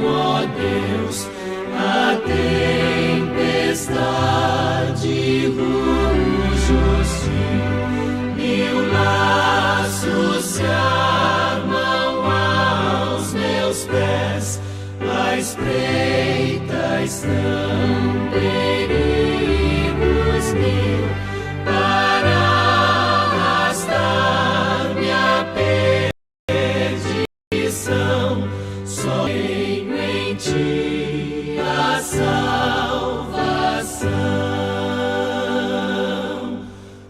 ó Deus, a tempestade ruge hostil, mil laços se armam aos meus pés, à espreita estão perigos mil, para arrastar-me à perdição. Só tenho em ti a salvação,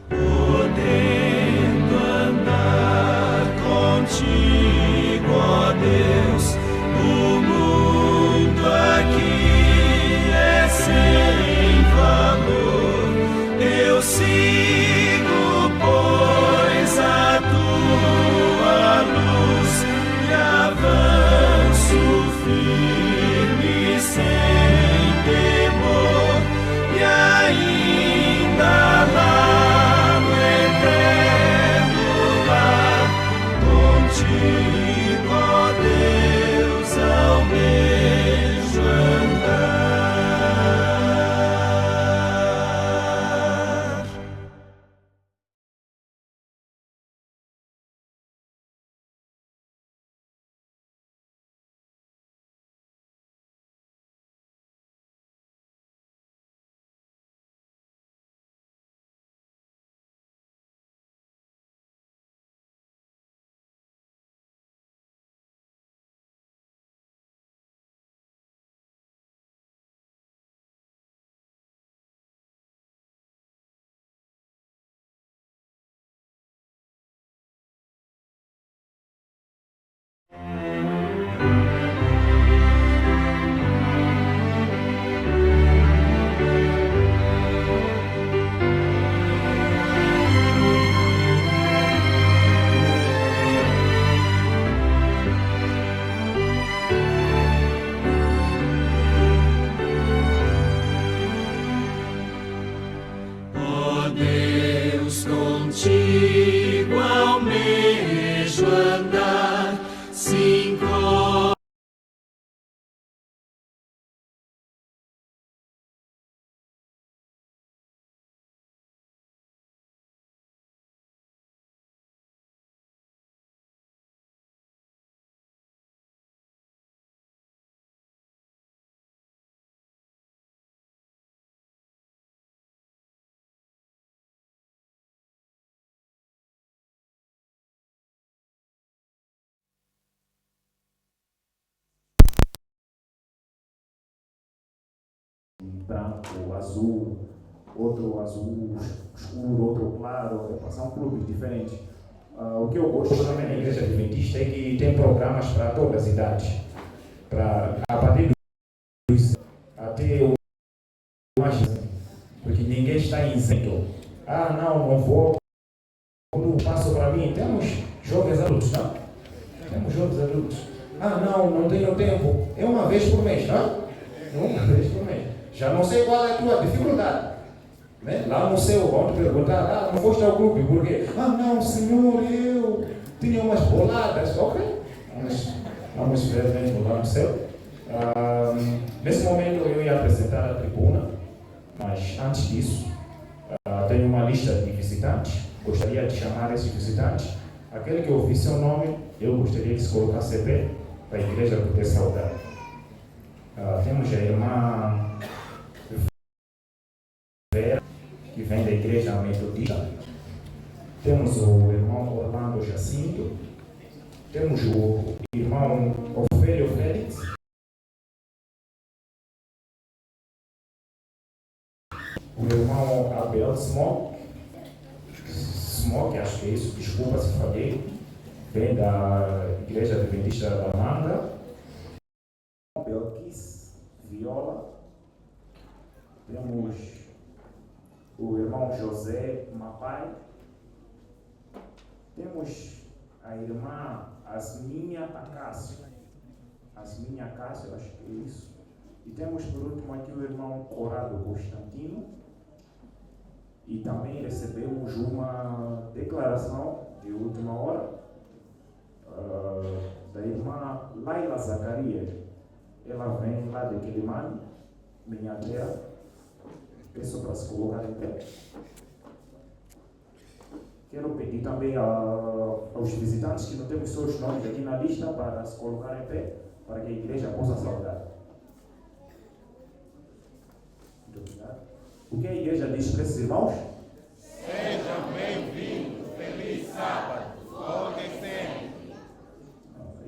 podendo andar contigo, ó Deus. O mundo aqui é sem valor, eu sigo, pois, a tua luz e avanço firme sem temor, e ainda lá no eterno lar contigo, ó Deus, almejo andar. Ó Deus, contigo almejo andar, sim, branco, azul, outro azul escuro, outro claro, são clubes diferentes. O que eu gosto também na Igreja Adventista é que tem programas para todas as idades, para a partir dos até o mais, porque ninguém está isento. Não vou, não passo para mim. Temos jovens adultos, não? Temos jovens adultos. Não tenho tempo. É uma vez por mês, não? É uma vez por mês. Já não sei qual é a tua dificuldade. Né? Lá no céu vão te perguntar, não foste ao clube, por quê? Não, senhor, eu tinha umas boladas. Ok, vamos ver bem lá no céu. Nesse momento eu ia apresentar a tribuna, mas antes disso, tenho uma lista de visitantes. Gostaria de chamar esses visitantes. Aquele que ouvir seu nome, eu gostaria que se colocasse pé para a igreja poder saudar. Temos a irmã Vera, que vem da igreja metodista. Temos o irmão Orlando Jacinto. Temos o irmão Ofélio Félix. O irmão Abel Smoke, acho que é isso, desculpa se falhei, vem da Igreja Adventista da Manga. Belkis Viola. Temos o irmão José Mapai. Temos a irmã Asminha Acácio. Asminha Acácio, acho que é isso. E temos por último aqui o irmão Corrado Constantino. E também recebemos uma declaração de última hora da irmã Laila Zacarias, ela vem lá de Quilimane, minha terra. Peço para se colocar em pé. Quero pedir também aos visitantes que não temos seus nomes aqui na lista para se colocar em pé, para que a igreja possa saudar. Muito obrigado. O que a igreja diz para esses irmãos? Sejam bem-vindos, feliz sábado, voltem sempre.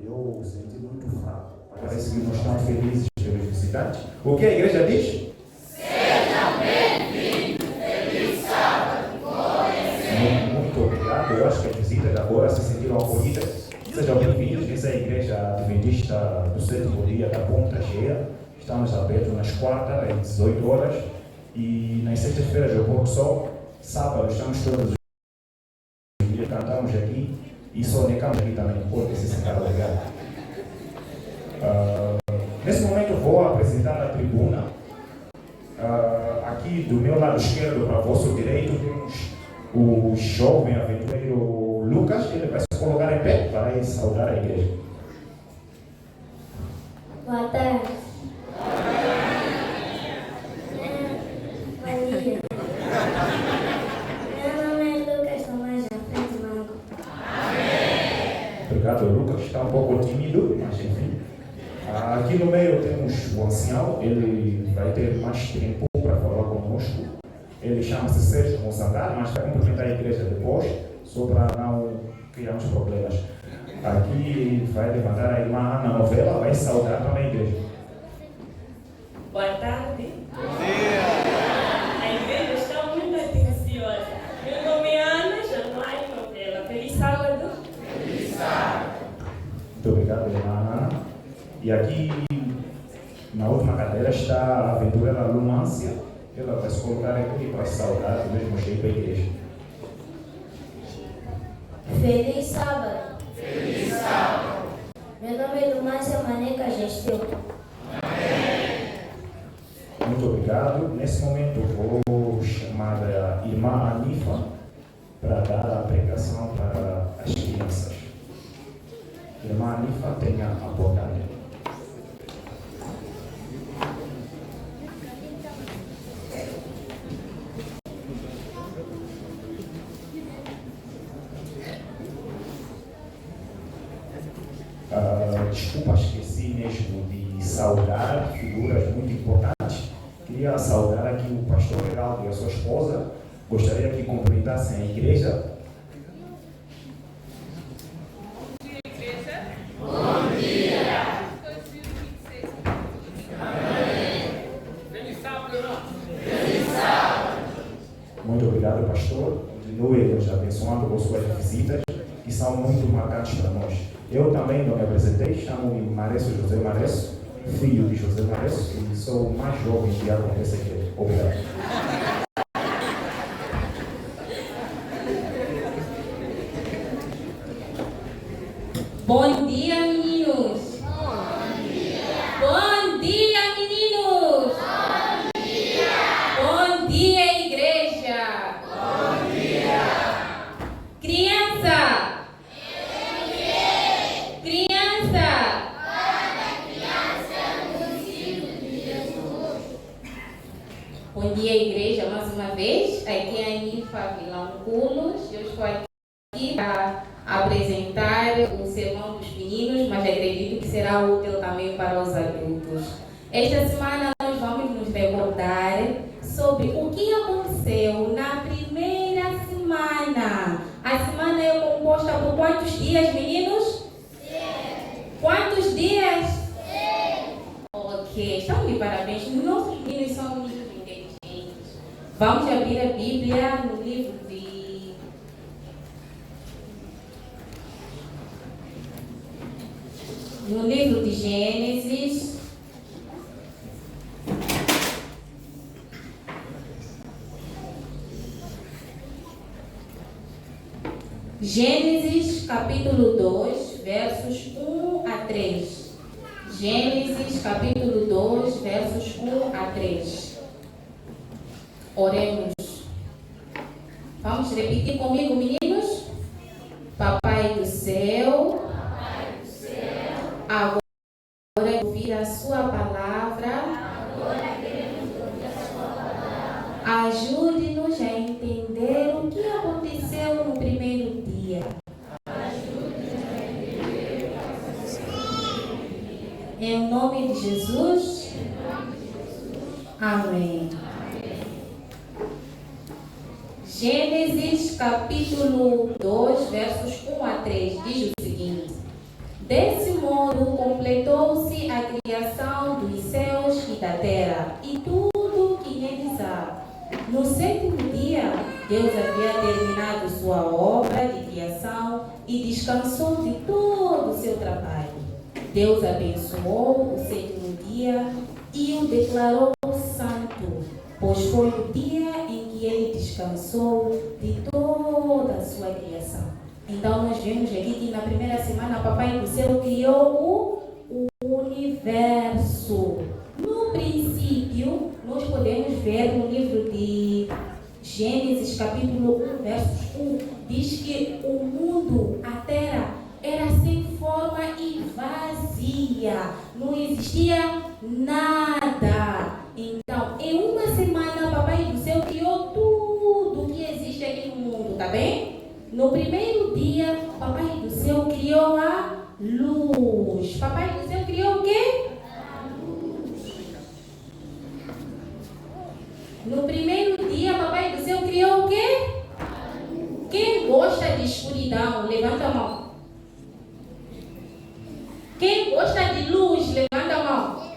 Eu senti muito fraco. Parece que não estão felizes pelos visitantes. O que a igreja diz? Sejam bem-vindos, feliz sábado, voltem sempre. Muito obrigado. Eu acho que as visitas agora se sentiram acolhidas. Sejam bem-vindos. Essa é a igreja adventista do sétimo dia da Ponta Cheia. Estamos abertos nas quartas, às 18 horas. E nas sextas-feiras eu pôr do sol. Sábado estamos todos os dias, cantamos aqui e sonecamos aqui também, pode se sentar legal. Nesse momento vou apresentar a tribuna. Aqui do meu lado esquerdo para o vosso direito temos o jovem aventureiro Lucas. Ele vai se colocar em pé para saudar a igreja. Boa tarde. Obrigado, Lucas. Está um pouco tímido, mas enfim. Aqui no meio temos o ancião. Ele vai ter mais tempo para falar conosco. Ele chama-se Sérgio Monsantar, mas vai cumprimentar a igreja depois, só para não criarmos problemas. Aqui vai levantar a irmã Ana Novela, vai saudar também a igreja. Boa tarde. Bom dia. A igreja está muito atenciosa. Meu nome é Ana Januário Novela. Feliz sábado. Feliz sábado. Muito obrigado, irmã Ana. E aqui, na última cadeira, está a aventureira Lumância. Ela vai se colocar aqui para saudar do mesmo jeito a igreja. Feliz sábado. Feliz sábado. Meu nome é Lumância Maneca Gestil. Muito obrigado. Nesse momento vou chamar a irmã Anifa para dar a pregação para as crianças. Irmã Anifa, tenha a bondade. Desculpa, esqueci mesmo de saudar figuras muito importantes. Queria saudar aqui o pastor Geraldo e a sua esposa. Gostaria que cumprimentassem a igreja. Bom dia. Feliz sábado, irmão. Feliz sábado. Muito obrigado, pastor. Continue nos abençoando com suas visitas, que são muito marcantes para nós. Eu também não me apresentei, chamo-me Mareço José Mareço, filho de José Mareço, e sou o mais jovem diácono dessa igreja. Obrigado. Bom dia, meninos! Bom dia, meninos! Bom dia, igreja! Bom dia. Criança! Bom dia, igreja, mais uma vez. Aqui é a Anifa Vilanculos. Eu estou aqui para apresentar o sermão dos meninos, mas acredito que será útil também para os adultos. Esta semana nós vamos nos recordar sobre o que aconteceu na primeira semana. A semana é composta por quantos dias, meninos? Quantos dias? Ok, estão de parabéns. Nossos meninos são muito inteligentes. Vamos abrir a Bíblia no livro de Gênesis. Gênesis capítulo 2, versos 1 a 3. Gênesis capítulo 2, versos 1 a 3. Oremos. Vamos repetir comigo, meninos? Papai do céu, agora ouvir a sua palavra. Ajude-nos a entender o que aconteceu no primeiro dia. Em nome de Jesus. Amém. Gênesis capítulo 2, versos 1 a 3 diz o seguinte: desse modo completou-se a criação dos céus e da terra e tudo que neles há. No sétimo dia, Deus havia terminado sua obra de criação e descansou de todo o seu trabalho. Deus abençoou o sétimo dia e o declarou santo, pois foi o dia em que ele descansou de toda a sua criação. Então nós vemos aqui que na primeira semana Papai do Céu criou o universo. No princípio, nós podemos ver no livro de Gênesis capítulo 1, versos 1, diz que o mundo, a terra, era sem forma e vazia. Não existia nada. Então, em uma semana, Papai do Céu criou tudo que existe aqui no mundo, tá bem? No primeiro dia, Papai do Céu criou a luz. Papai do Céu criou o quê? No primeiro dia, Papai do Céu criou o quê? Quem gosta de escuridão, levanta a mão. Quem gosta de luz, levanta a mão.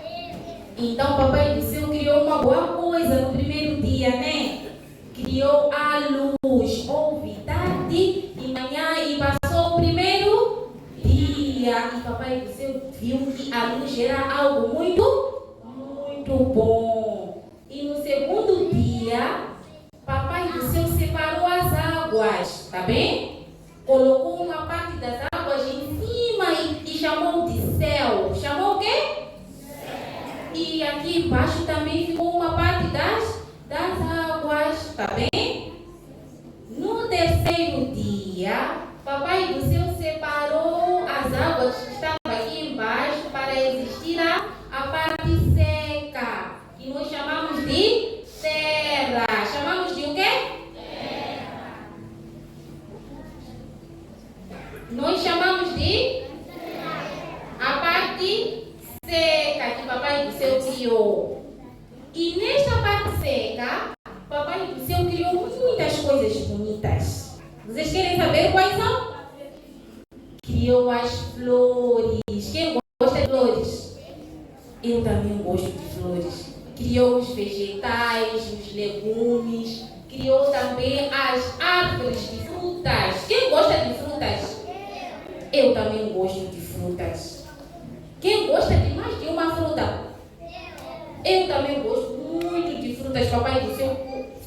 Então, Papai do Céu criou uma boa coisa no primeiro dia, né? Criou a luz. Houve tarde e manhã e passou o primeiro dia. E Papai do Céu viu que a luz era algo muito, muito bom. E no segundo dia, Papai do Céu separou as águas, tá bem? Colocou uma parte das águas em cima e chamou de céu. Chamou o quê? E aqui embaixo também ficou uma parte das águas, tá bem? No terceiro dia, Papai do Céu separou as águas que estavam aqui embaixo para existir a parte seca, que nós chamamos de terra. Chamamos de o quê? Terra. Nós chamamos de a parte seca que Papai do Céu criou. E nesta parte seca, Papai do Céu criou muitas coisas bonitas. Vocês querem saber quais são? Criou as flores. Quem gosta de flores? Eu também gosto de flores. Criou os vegetais, os legumes. Criou também as árvores de frutas. Quem gosta de frutas? Eu também gosto de frutas. Quem gosta de mais de uma fruta? Eu também gosto muito de frutas. Papai do Céu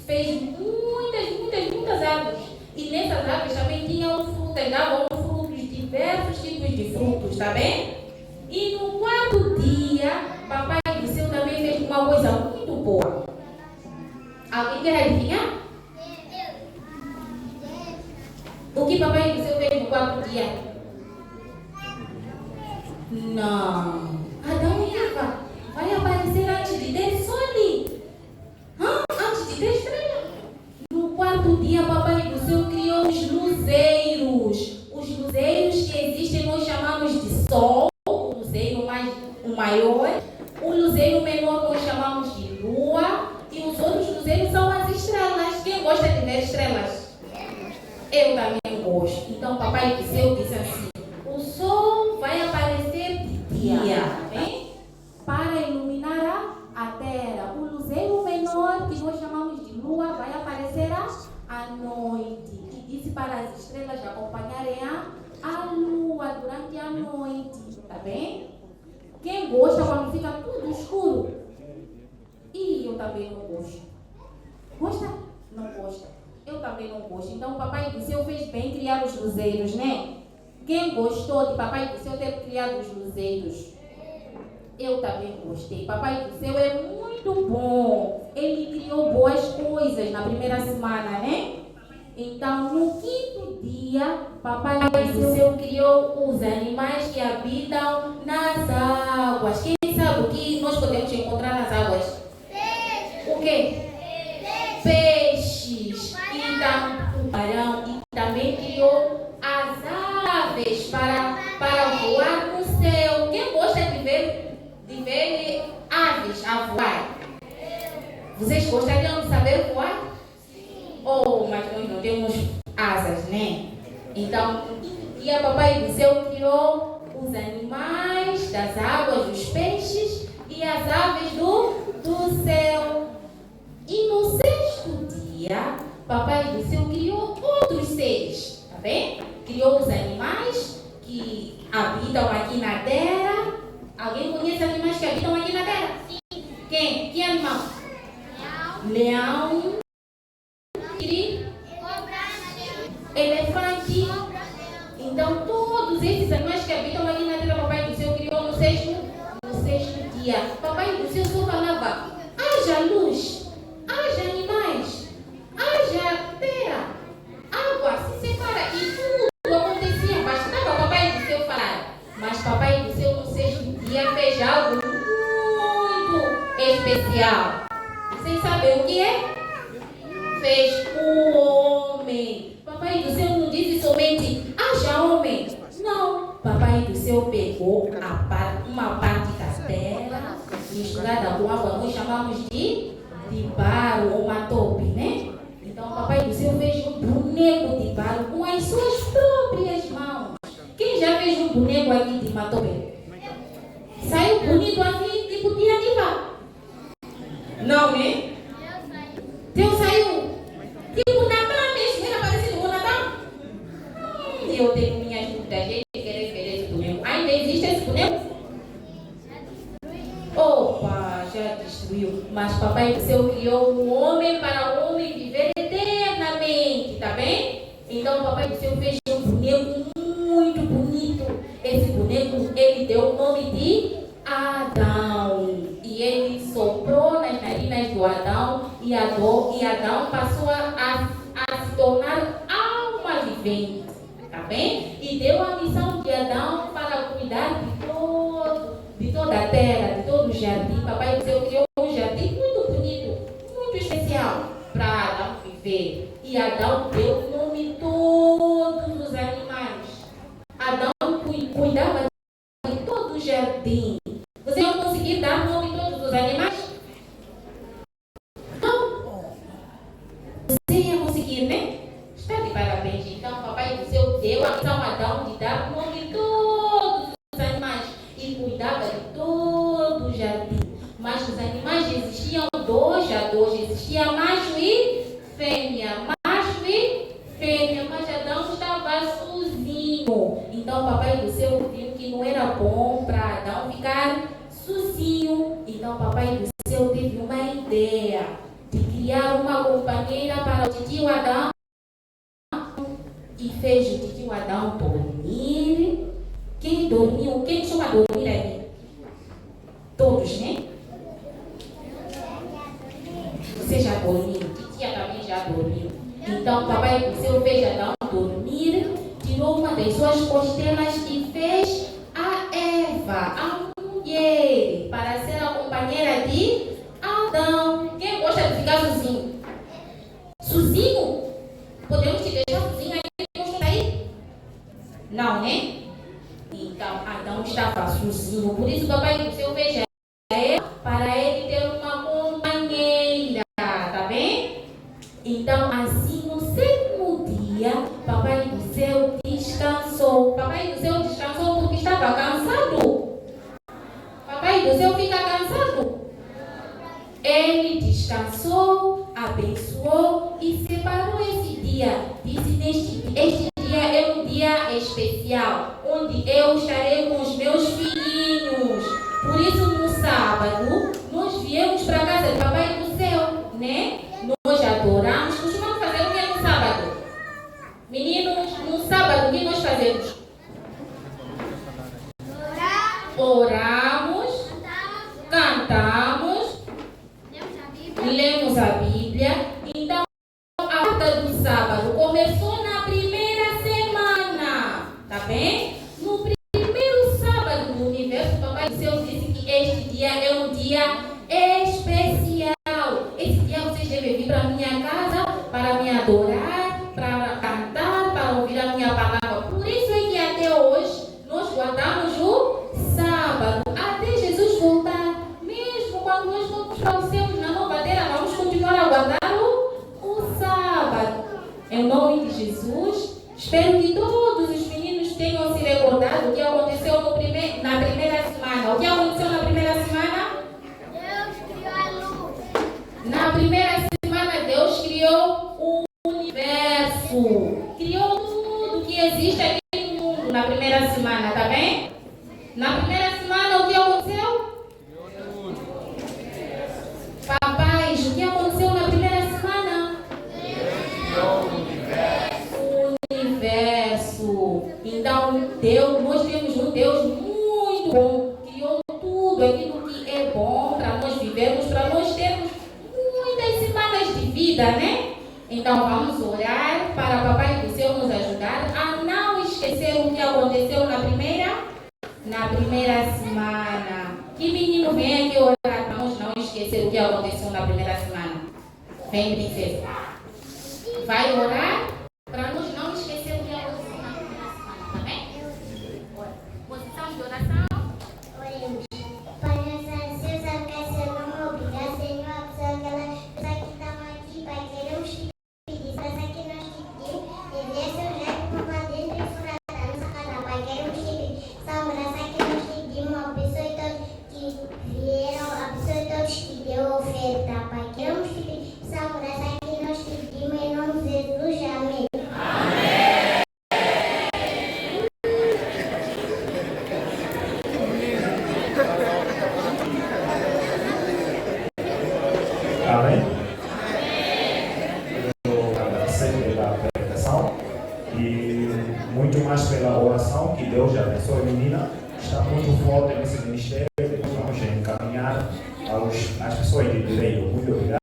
fez muitas árvores. E nessas árvores também tinham frutas, davam frutos, diversos tipos de frutos, tá bem? E no quarto dia, Papai do Céu também fez uma coisa muito boa. Alguém quer adivinhar? O que Papai do Céu fez no quarto dia? Não. Adão e Eva vai aparecer antes de ter sol. Antes de ter estrela. No quarto dia, Papai do Céu criou os luzeiros. Os luzeiros que existem nós chamamos de sol, o luzeiro o maior. O luzeiro menor nós chamamos de lua. E os outros luzeiros são as estrelas. Quem gosta de ver estrelas? Eu também gosto. Então, Papai do Céu disse assim: o sol vai aparecer de dia, hein? Para iluminar a terra. O luzeiro menor, que nós chamamos de lua, vai aparecer à noite. E disse para as estrelas acompanharem a lua durante a noite. Tá bem? Quem gosta quando fica tudo escuro? E eu também não gosto. Gosta? Não gosta. Eu também não gosto. Então, o Papai do Céu fez bem criar os luzeiros, né? Quem gostou de Papai do Céu ter criado os luzeiros? Eu também gostei. Papai do Céu é muito bom. Ele criou boas coisas na primeira semana, né? Então, no quinto dia, Papai do Céu criou os animais que habitam nas águas. águas. Quem sabe o que nós podemos encontrar nas águas? O quê? Peixes. E tubarão. E também criou as aves para voar no céu. Quem gosta de ver aves a voar? Vocês gostariam de saber voar? Oh, mas nós não temos asas, né? Então, e a Papai do Céu criou os animais das águas, os peixes e as aves do céu. E no sexto dia, Papai do Céu criou outros seres, tá bem? Criou os animais que habitam aqui na terra. Alguém conhece animais que habitam aqui na terra? Sim. Quem? Que animal? Leão. Elefante. Então, todos esses animais que habitam aqui na terra, Papai do Céu criou no sexto dia. Papai do Céu só falava: haja luz, haja animais, haja terra, água, se separa. E tudo acontecia. Bastava Papai do Céu falar. Mas Papai do Céu no sexto dia fez algo muito especial. Vocês sabem o que é? Fez o homem. Papai do Céu não disse somente haja homem. Não. Papai do Céu pegou uma parte da terra misturada com água. Nós chamamos de barro ou matope, né? Então Papai do Céu fez um boneco de barro com as suas próprias mãos. Quem já fez um boneco aqui de matope? Saiu bonito assim, tipo de animal? Não, né? Deus saiu tipo Natal mesmo, era parecido com Natal? Eu tenho minhas dúvidas, gente quer ver esse boneco. Ainda existe esse boneco? Opa, já destruiu. Mas Papai do Céu criou um homem para o homem viver eternamente, tá bem? Então Papai do Céu fez um boneco muito bonito. Esse boneco, ele deu o nome de Adão. E ele soprou nas narinas do Adão e Adão passou a se tornar alma vivente, tá bem? E deu a missão de Adão para cuidar de toda a terra, de todo o jardim. Papai do Céu criou um jardim muito bonito, muito especial para Adão viver. E Adão deu o nome a todos os animais. Adão cuidava de todo o jardim. Você não conseguir dar nome a todos os animais? Não. Você ia conseguir, né? Está de parabéns. Então, Papai do Céu deu a missão a Adão de dar nome a todos os animais e cuidava de todo o jardim. Mas os animais existiam 2 a 2, existia macho e fêmea. Macho e fêmea, mas Adão estava sozinho. Então, Papai do Céu viu que não era bom para Adão ficar sozinho. Então Papai do Céu teve uma ideia de criar uma companheira para o titio Adão e fez o titio Adão dormir. Quem dormiu? Quem chama dormir aqui? Todos, né? Você já dormiu? Titia também já dormiu. Então Papai do Céu fez Adão dormir, tirou uma das suas costelas e fez a Eva, a mulher, para ser a companheira de Adão. Quem gosta de ficar sozinho? Sozinho? Podemos te deixar sozinho aí? Gosta daí? Não, né? Então Adão estava sozinho, por isso Papai do Céu fez a Eva para ele ter uma companheira, tá bem? Então assim no 7º dia Papai do Céu descansou. Papai do Céu descansou porque estava cansado. Papai do Céu fica cansado. Ele descansou, abençoou e separou esse dia. Disse: este dia é um dia especial, onde eu estarei com os meus filhinhos. Por isso, no sábado, nós viemos para a casa de Papai do Céu, né? Nós adoramos. Costumamos fazer o que no sábado? Meninos, no sábado, o que nós fazemos? Oramos, cantamos, lemos a Bíblia. Então, a quarta do sábado começou na primeira semana, tá bem? No primeiro sábado do universo. Papai do Céu disse que este dia é um dia especial. Esse dia vocês devem vir para a minha casa para me adorar, para cantar, para ouvir a minha palavra. Por isso é que até hoje nós guardamos o sábado, até Jesus voltar. Mesmo quando nós nos trouxemos na nova terra, vamos continuar a guardar o sábado. Em nome de Jesus, espero que todos os meninos tenham se recordado o que aconteceu na primeira semana. O que aconteceu na primeira semana? Deus criou a luz. Na primeira semana, Deus criou o universo. Criou tudo que existe aqui no mundo na primeira semana, tá bem? Na primeira semana, o que aconteceu? Papais, o que aconteceu na primeira semana? O universo. Então, Deus, nós temos um Deus muito bom. Criou tudo aquilo que é bom para nós vivermos, para nós termos muitas semanas de vida, né? Então, vamos orar para o Papai do Céu nos ajudar a não esquecer o que aconteceu na primeira semana. Que menino vem aqui orar para nós não esquecer o que aconteceu na primeira semana? Vem, princesa. Vai orar para nós não esquecer o que aconteceu na primeira semana, tá bem? Posição de oração. Oremos. Pai, nosso Deus, sabe que é seu nome, obrigado, Senhor, a pessoa que estamos aqui, Pai, queremos te pedir, para que nós te pedimos, envia seu jeito para dentro e fora da nossa casa, Pai, queremos te pedir, salve, que nós te pedimos, abençoe todos que vieram, abençoe todos que deu oferta, Pai, queremos te pedir, salve, que nós te pedimos, em nome de Jesus, amém. Amém? Eu agradecer pela pregação e muito mais pela oração, que Deus abençoe a menina. Está muito forte nesse ministério, depois vamos encaminhar às pessoas de direito. Muito obrigado.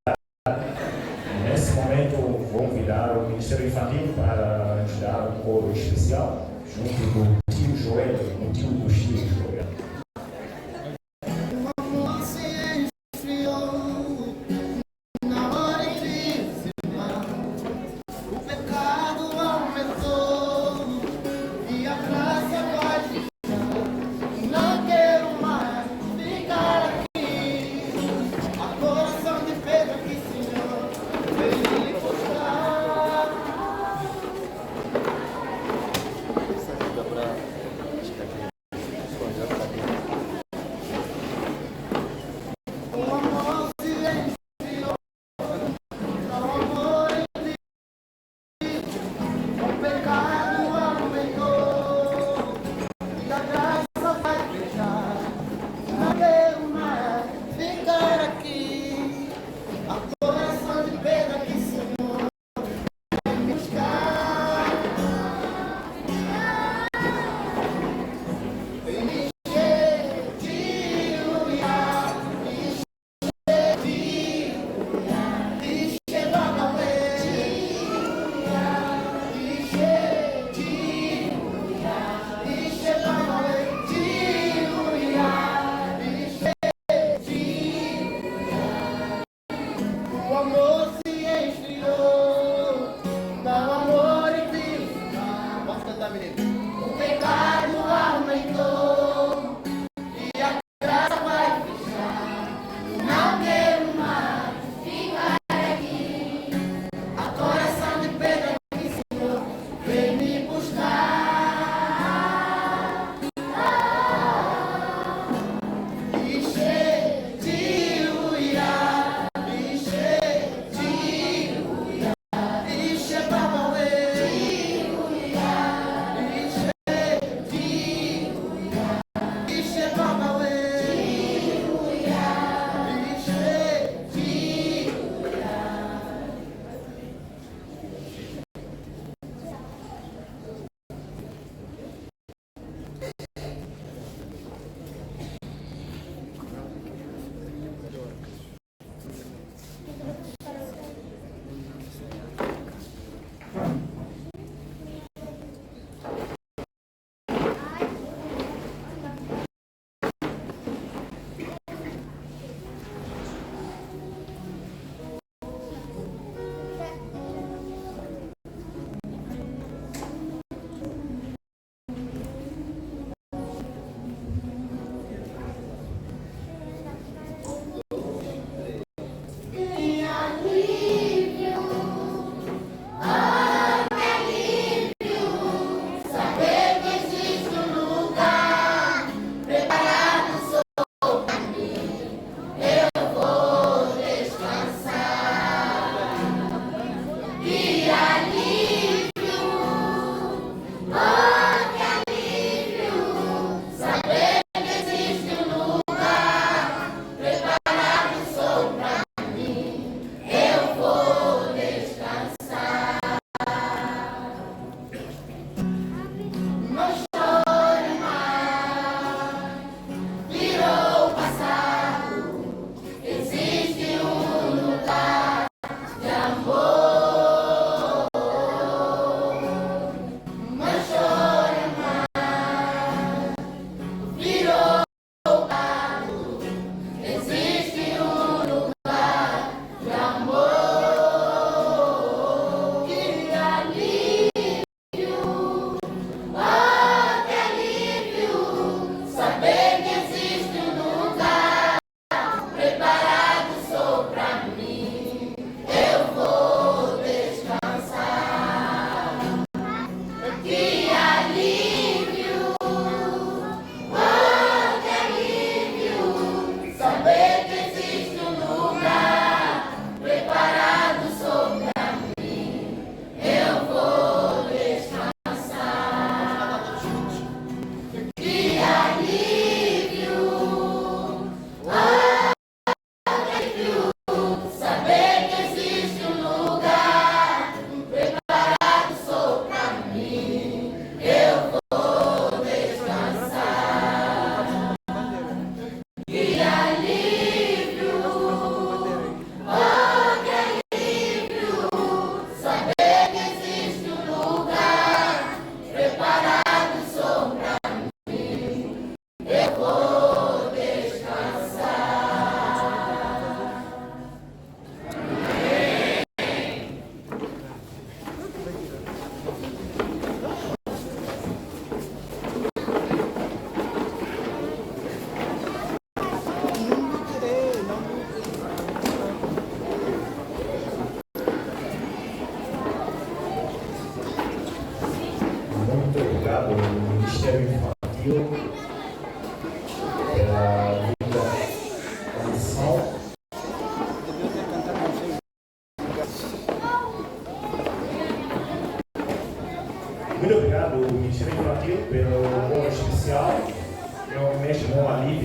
Nesse momento, vou convidar o Ministério Infantil para nos dar um coro especial, junto do tio Joel, o tio dos tios. Obrigado. Para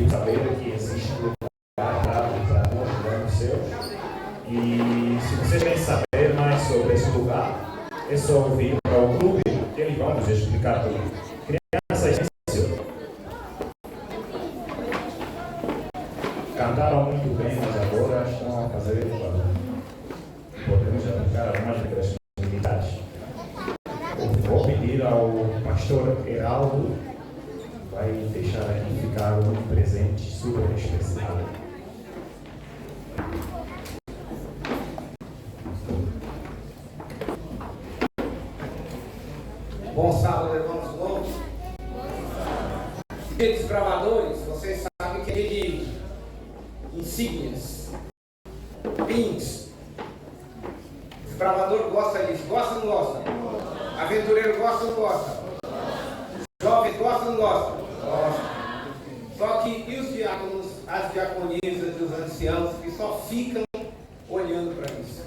fique saber que existe um lugar para nós lá no céu. E se vocês querem saber mais sobre esse lugar, é só vir para o clube que eles vão nos explicar tudo. Crianças cantaram muito bem, mas agora estão a fazer barulho. Podemos aplicar algumas regras militares. Vou pedir ao pastor Heraldo, vai deixar aqui ficar um presente super especial. Bom sábado, irmãos de novo. Queridos bravadores, vocês sabem que é de insígnias, pins. Os bravadores gostam disso. Gosta ou não gosta? Aventureiro gosta ou não gosta? Jovens gostam ou não gostam? Gosta. Só que e os diáconos, as diaconisas e os anciãos que só ficam olhando para isso?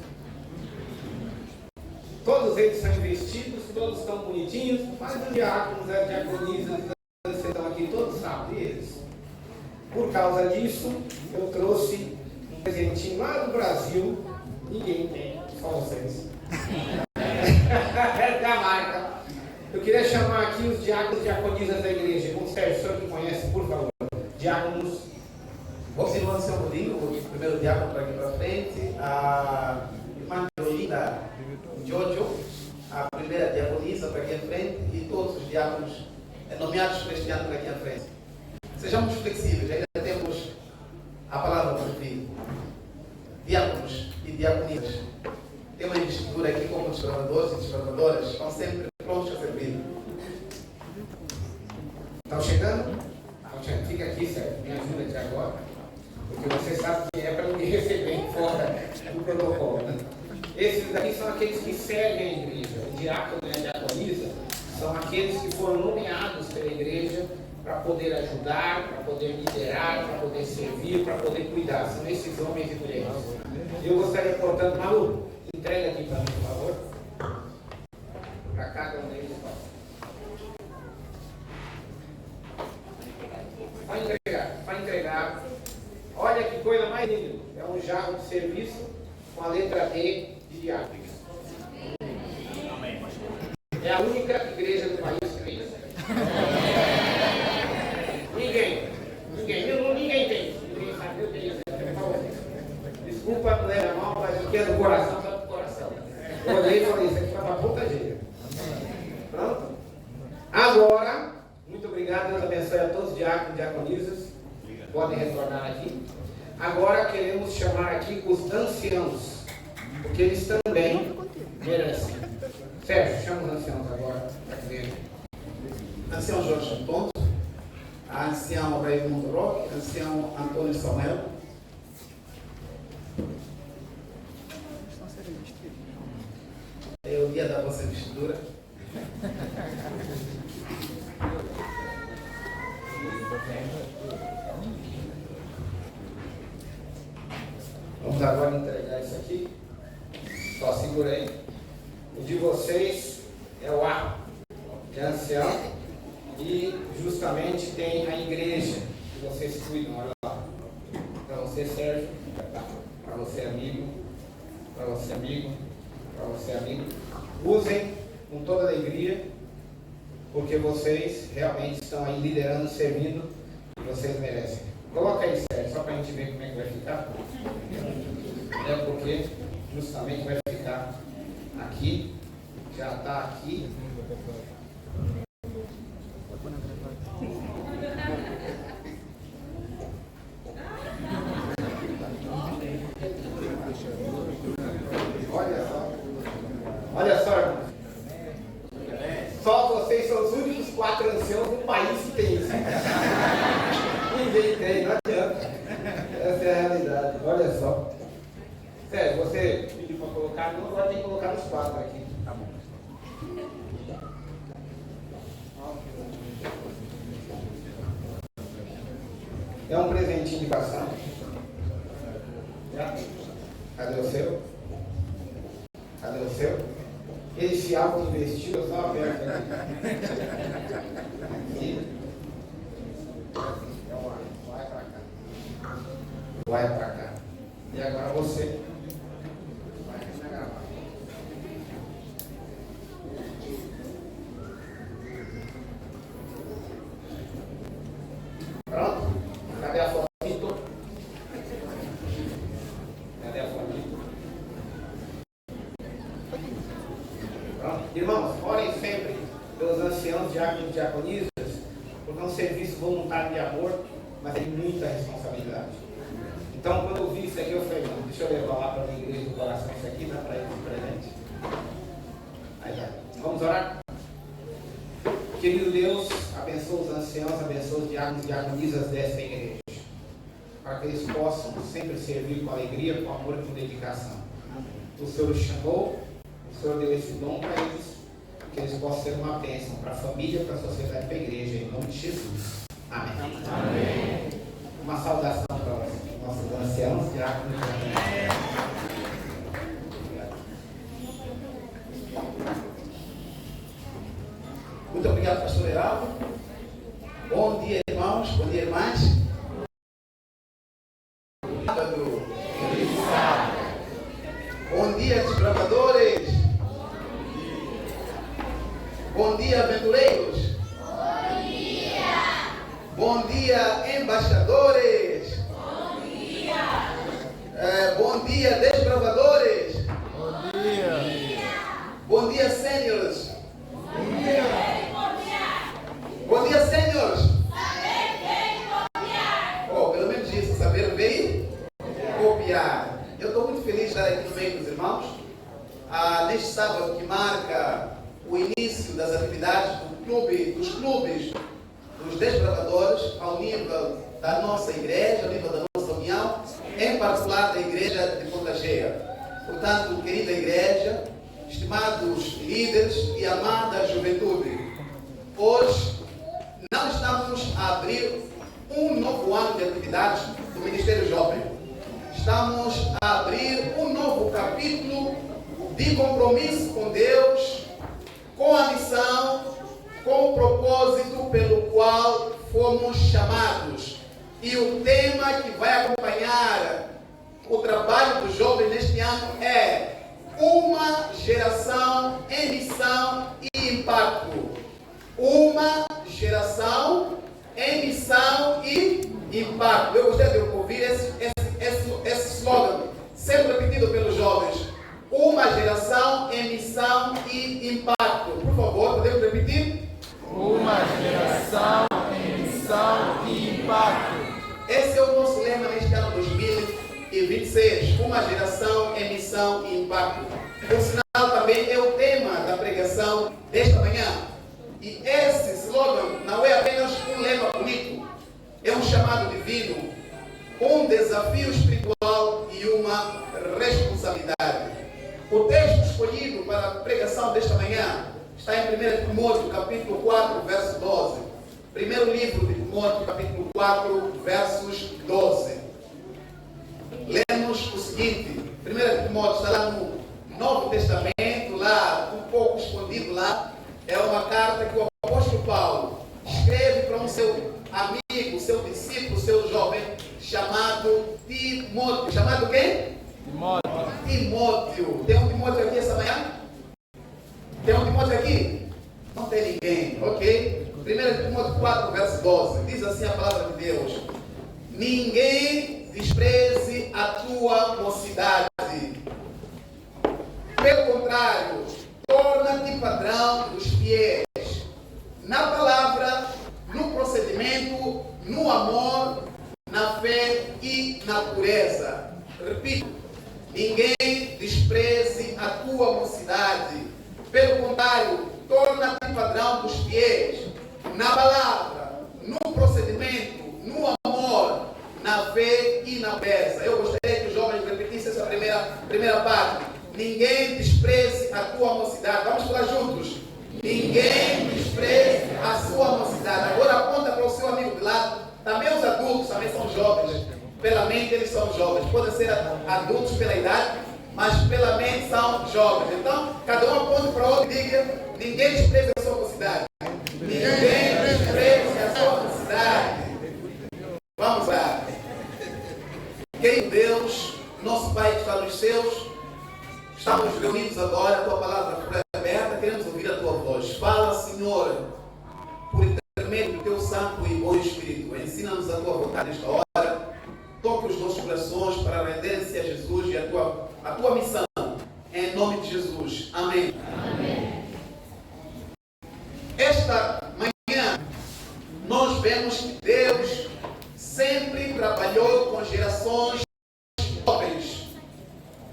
Todos eles são investidos, todos estão bonitinhos, mas os diáconos, as diaconisas, os anciãos estão aqui, todos sabem deles. Por causa disso, eu trouxe um presentinho lá do Brasil, ninguém tem, só vocês. É da marca. Eu queria chamar aqui os diáconos e diaconisas da igreja. Com o Sérgio, o senhor que conhece, por favor. Diáconos. Vamos ir no seu mudinho, o primeiro diácono para aqui para frente, a irmã Carolina Jojo, a primeira diaconisa para aqui à frente e todos os diáconos nomeados por este ano para aqui à frente. Sejamos flexíveis, ainda temos a palavra para ouvir. Diáconos e diaconisas têm uma investidura aqui como desbravadores e desbravadoras, estão sempre prontos a servir. Estão chegando? Fica aqui, Sérgio, me ajuda aqui agora, porque você sabe que é para me receber fora do protocolo. Né? Esses daqui são aqueles que servem a igreja. O diácono e a diaconisa são aqueles que foram nomeados pela igreja para poder ajudar, para poder liderar, para poder servir, para poder cuidar. São esses homens e mulheres. Eu gostaria, portanto, Malu, entrega aqui para mim, por favor. Para cada um deles. Vai entregar. Olha que coisa mais linda. É um jarro de serviço com a letra D de diácono. É a única igreja do país que tem isso. Ninguém tem. Ninguém sabe, eu tenho isso. Desculpa, não leva mal, mas o que é do coração, está do coração. Eu olhei e falei, isso aqui vai para a ponta cheia. Pronto? Agora, muito obrigado, Deus abençoe a todos os diáconos e diaconisas. Podem retornar aqui. Agora queremos chamar aqui os anciãos, porque eles também merecem. Sérgio, chama os anciãos agora para ver. Ancião Jorge Antonio, ancião Raimundo Roque, ancião Antônio Samuel. É o dia da vossa investidura. Vamos agora entregar isso aqui. Só segura aí. O de vocês é o A, que é ancião, e justamente tem a igreja que vocês cuidam. Olha lá. Para você, Sérgio, para você, amigo, para você, amigo, para você, amigo. Usem com toda alegria, porque vocês realmente estão aí liderando, servindo, e vocês merecem. Coloca aí, Sérgio, só para a gente ver como é que vai ficar. É porque justamente vai ficar aqui, já está aqui. Olha só, irmão. Só vocês são os únicos 4 anciãos no país que tem isso. Ninguém tem, não adianta. Essa é a realidade. Olha só. Sério, você pediu para colocar, não vai ter que colocar nos 4 aqui. Tá bom. É um presentinho de passagem. Cadê o seu? Cadê o seu? Ele se auto-investiu, eu só aperto aqui. Vai para Vai para cá. E agora você vai gravar. Pronto? Cadê a fotito? Cadê a fotito? Pronto. Irmãos, orem sempre pelos anciãos, diáconos e diaconisas, porque é um serviço voluntário de amor, mas tem muita responsabilidade. Então, quando eu vi isso aqui, eu falei, não, deixa eu levar lá para a minha igreja do coração, isso aqui dá para ir de presente. Aí tá. Vamos orar? Querido Deus, abençoa os anciãos, abençoa os diáconos e diaconisas desta igreja, para que eles possam sempre servir com alegria, com amor e com dedicação. O Senhor os chamou, o Senhor deu esse dom para eles, que eles possam ser uma bênção para a família, para a sociedade, para a igreja, em nome de Jesus. Amém. Amém. Uma saudação para os nossos anciãos, diáconos e diaconisas. Muito obrigado, pastor Heraldo. Bom dia, irmãos. Bom dia, irmãs. Bom dia, desbravadores. Bom dia, aventureiros. Bom dia. Bom dia, embaixadores. Bom dia. Bom dia, desbravadores. Bom dia. Bom dia, sêniores. Bom dia. Bom dia, senhores. Oh, pelo menos isso, saber bem copiar. Eu estou muito feliz de estar aqui no meio dos irmãos. Neste sábado que marca o início das atividades dos clubes dos desbravadores ao nível da nossa igreja, ao nível da nossa união, em particular da igreja de Ponta Cheia. Portanto, querida igreja, estimados líderes e amada juventude, hoje não estamos a abrir um novo ano de atividades do Ministério Jovem. Estamos a abrir um novo capítulo de compromisso com Deus, com a missão, com o propósito pelo qual fomos chamados. E o tema que vai acompanhar o trabalho dos jovens neste ano é uma geração em missão e impacto. Uma geração em missão e impacto. Eu gostaria de ouvir esse slogan, sempre repetido pelos jovens. Uma geração em missão e impacto. Por favor, podemos repetir? Uma geração em missão e impacto. Esse é o nosso lema neste ano 2026. Uma geração em missão e impacto. Por sinal, também é o tema da pregação desta manhã. E esse slogan não é apenas um lema bonito, é um chamado divino, um desafio espiritual e uma responsabilidade. O texto escolhido para a pregação desta manhã está em 1 Timóteo, capítulo 4, verso 12. Primeiro livro de Timóteo, capítulo 4, versos 12. Lemos o seguinte, 1 Timóteo está lá no Novo Testamento, lá um pouco escondido lá. É uma carta que o apóstolo Paulo escreve para um seu amigo, seu discípulo, seu jovem, chamado Timóteo. Chamado quem? Timóteo. Timóteo. Tem um Timóteo aqui essa manhã? Tem um Timóteo aqui? Não tem ninguém, ok? 1 Timóteo 4, verso 12. Diz assim a palavra de Deus: ninguém despreze a tua mocidade. Pelo contrário, torna-te padrão dos fiéis, na palavra, no procedimento, no amor, na fé e na pureza. Repito, ninguém despreze a tua mocidade. Pelo contrário, torna-te padrão dos fiéis, na palavra, no procedimento, no amor, na fé e na pureza. Eu gostaria que os jovens repetissem essa primeira parte. Ninguém despreze a tua mocidade. Vamos falar juntos. Ninguém despreze a sua mocidade. Agora aponta para o seu amigo de lado. Também os adultos também são jovens. Pela mente eles são jovens. Podem ser adultos pela idade, mas pela mente são jovens. Então, cada um aponta para o outro e diga: ninguém despreze a sua mocidade. Ninguém despreze a sua mocidade. Vamos lá. Querido Deus, nosso Pai que está nos céus, estamos reunidos agora, a Tua palavra foi aberta, queremos ouvir a Tua voz. Fala, Senhor, por intermédio do Teu Santo e bom Espírito. Ensina-nos a Tua vontade nesta hora. Toque os nossos corações para renderem-se a Jesus e a Tua missão. Em nome de Jesus. Amém. Amém. Esta manhã, nós vemos que Deus sempre trabalhou com gerações jovens.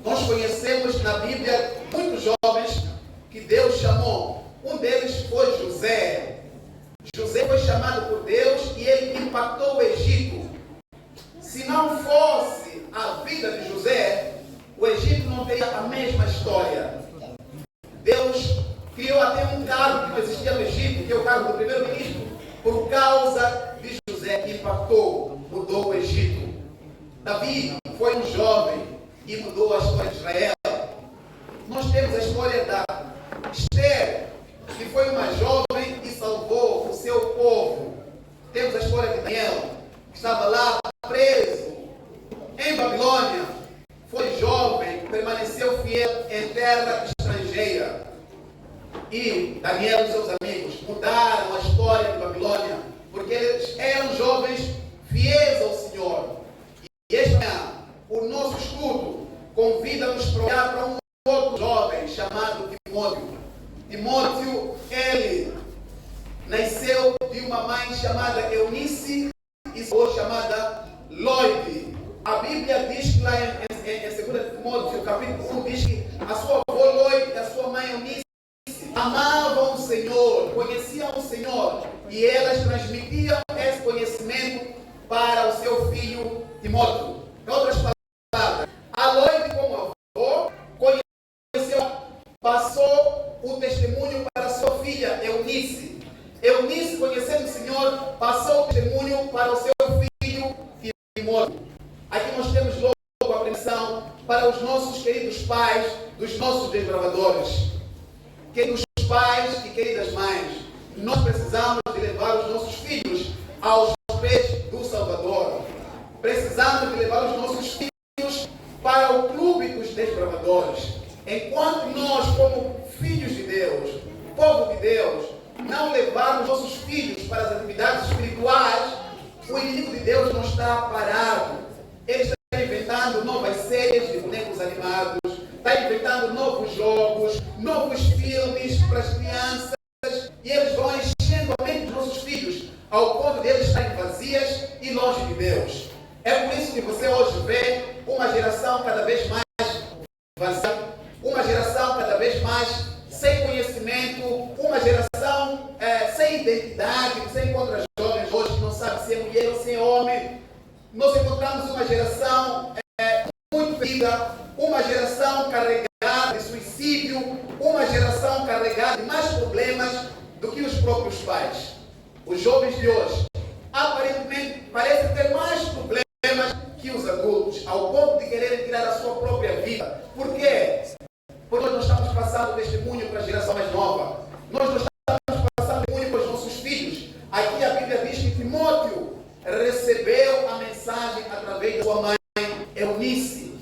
Nós conhecemos na Bíblia muitos jovens que Deus chamou. Um deles foi José. José foi chamado por Deus e ele impactou o Egito. Se não fosse a vida de José, o Egito não teria a mesma história. Deus criou até um cargo que não existia no Egito, que é o cargo do primeiro-ministro, por causa de José, que impactou, mudou o Egito. Davi foi um jovem e mudou a história de Israel. Nós temos a história da Esther, que foi uma jovem e salvou o seu povo. Temos a história de Daniel, que estava lá preso em Babilônia. Foi jovem, permaneceu fiel em terra estrangeira. E Daniel e seus amigos mudaram a história de Babilônia, porque eles eram jovens fiéis ao Senhor. E esta manhã, o nosso estudo convida-nos para olhar para um outro jovem chamado Timóteo. Timóteo, ele nasceu de uma mãe chamada Eunice e sua chamada Loide. A Bíblia diz que lá em 2 Timóteo, capítulo 1, diz que a sua avó Loide e a sua mãe Eunice amavam o Senhor, conheciam o Senhor, e elas transmitiam esse conhecimento para o seu filho Timóteo. Em outras palavras, a Loide, como avó, conheceu, passou o testemunho para sua filha Eunice. Eunice, conhecendo o Senhor, passou o testemunho para o seu filho Timóteo. Aqui nós temos logo a apreensão para os nossos queridos pais, dos nossos desbravadores. Queridos pais e queridas mães, nós precisamos de levar os nossos filhos aos pés do Salvador. Precisamos de levar os nossos filhos para o clube dos desbravadores. Enquanto nós, como filhos de Deus, povo de Deus, não levarmos nossos filhos para as atividades espirituais, o inimigo de Deus não está parado. Ele está inventando novas séries de bonecos animados, está inventando novos jogos, novos filmes para as crianças, e eles vão enchendo a mente dos nossos filhos, ao ponto de eles estarem vazias e longe de Deus. É por isso que você hoje vê uma geração cada vez mais vazia, uma geração cada vez mais sem conhecimento, uma geração sem identidade. Você encontra jovens hoje que não sabem se é mulher ou se é homem. Nós encontramos uma geração muito ferida, uma geração carregada de suicídio, uma geração carregada de mais problemas do que os próprios pais. Os jovens de hoje, aparentemente, parecem ter mais problemas que os adultos, ao ponto de quererem tirar a sua própria vida. Por quê? Porque nós não estamos passando testemunho para a geração mais nova. Nós não estamos passando testemunho para os nossos filhos. Aqui a Bíblia diz que Timóteo recebeu a mensagem através da sua mãe Eunice.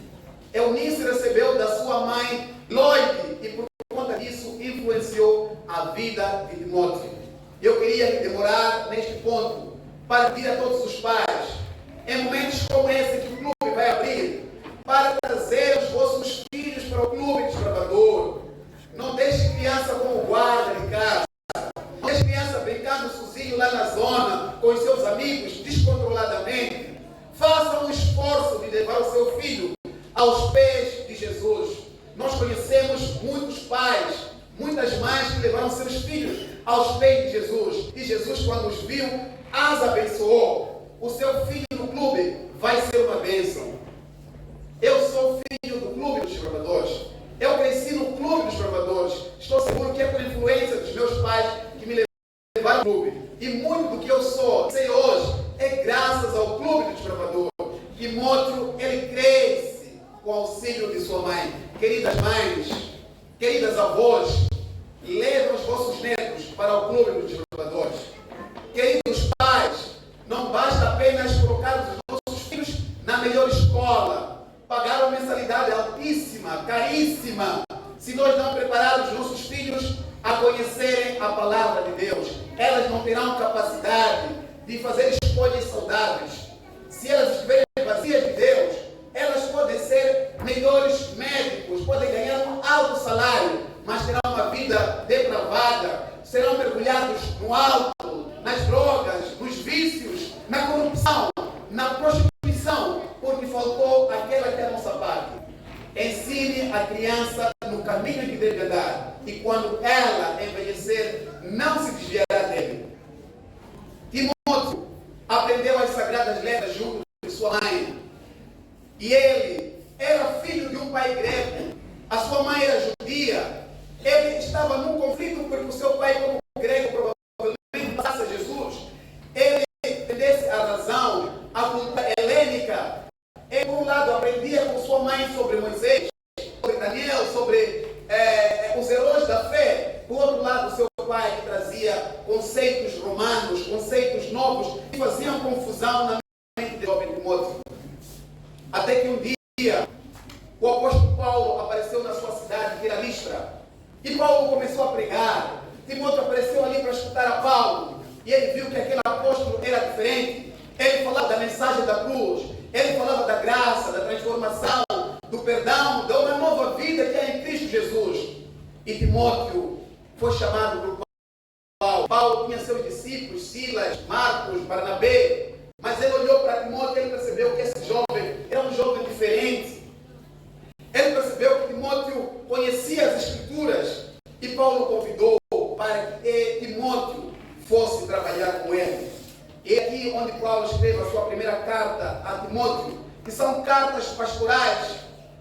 Eunice recebeu da sua mãe Loide e por conta disso influenciou a vida de Timóteo. Eu queria me demorar neste ponto para pedir a todos os pais, em momentos como esse que o clube vai abrir, para trazer os vossos filhos para o clube desbravador. Não deixe criança como guarda de casa. Não deixe criança brincando sozinho lá na zona, com os seus amigos, descontroladamente. Faça um esforço de levar o seu filho aos pés de Jesus. Nós conhecemos muitos pais, muitas mães que levaram seus filhos aos pés de Jesus. E Jesus, quando os viu, as abençoou. O seu filho no clube vai ser uma bênção. Eu sou filho do clube dos desbravadores. Eu cresci no clube dos desbravadores. Estou seguro que é por influência dos meus pais que me levaram ao clube. E muito do que eu sou, sei hoje, é graças ao clube dos desbravadores. Timóteo, ele cresce com o auxílio de sua mãe. Queridas mães, queridas avós, levem os vossos netos para o clube dos desbravadores. Queridos pais, não basta apenas colocar os nossos filhos na melhor escola. mensalidade altíssima, caríssima, se nós não prepararmos nossos filhos a conhecerem a palavra de Deus. Elas não terão capacidade de fazer escolhas saudáveis. Se elas estiverem vazias de Deus, elas podem ser melhores médicos, podem ganhar um alto salário, mas terão uma vida depravada, serão mergulhados no álcool, nas drogas, nos vícios, na corrupção, na prostituição, porque faltou aquela que é a nossa parte. Ensine a criança no caminho que deve andar, e quando ela envelhecer, não se desviará dele. Timóteo aprendeu as sagradas letras junto de sua mãe, e ele era filho de um pai grego. A sua mãe era judia. Ele estava num conflito porque o seu pai, como grego, provavelmente passasse a Jesus. Ele entendesse a razão, a cultura helênica. Ele, por um lado, aprendia com sua mãe sobre Moisés, sobre Daniel, sobre os heróis da fé. Por outro lado, o seu pai trazia conceitos romanos, conceitos novos, que faziam confusão na mente de jovem Timóteo. Até que um dia, o apóstolo Paulo apareceu na sua cidade, que era Listra. E Paulo começou a pregar. Timóteo apareceu ali para escutar a Paulo. E ele viu que aquele apóstolo era diferente. Ele falava da mensagem da cruz. Ele falava da graça, da transformação, do perdão, de uma nova vida que é em Cristo Jesus. E Timóteo foi chamado por Paulo. Paulo tinha seus discípulos, Silas, Marcos, Barnabé. Mas ele olhou para Timóteo e ele percebeu que esse jovem era um jovem diferente. Ele percebeu que Timóteo conhecia as Escrituras. E Paulo convidou para que Timóteo fosse trabalhar com ele. E aqui onde Paulo escreve a sua primeira carta a Timóteo, que são cartas pastorais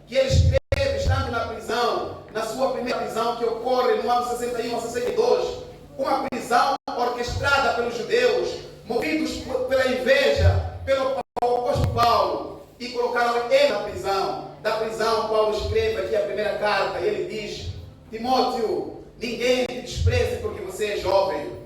que ele escreve estando na prisão, na sua primeira prisão que ocorre no ano 61 a 62, uma prisão orquestrada pelos judeus, movidos pela inveja, pelo apóstolo Paulo, e colocaram ele na prisão. Da prisão, Paulo escreve aqui a primeira carta, e ele diz: Timóteo, ninguém te despreze porque você é jovem.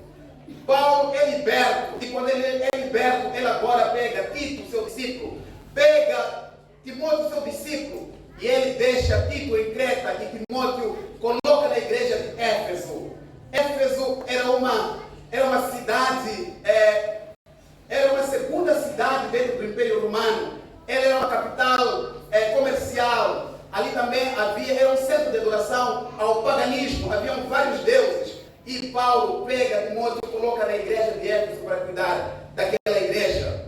Paulo é liberto, e quando ele é liberto, ele agora pega Tito, seu discípulo, pega Timóteo, seu discípulo, e ele deixa Tito em Creta, e Timóteo coloca na igreja de Éfeso. Éfeso era uma cidade, era uma segunda cidade dentro do Império Romano. Ela era uma capital comercial. Ali também era um centro de adoração ao paganismo, haviam vários deuses. E Paulo pega Timóteo e coloca na igreja de Éfeso para cuidar daquela igreja.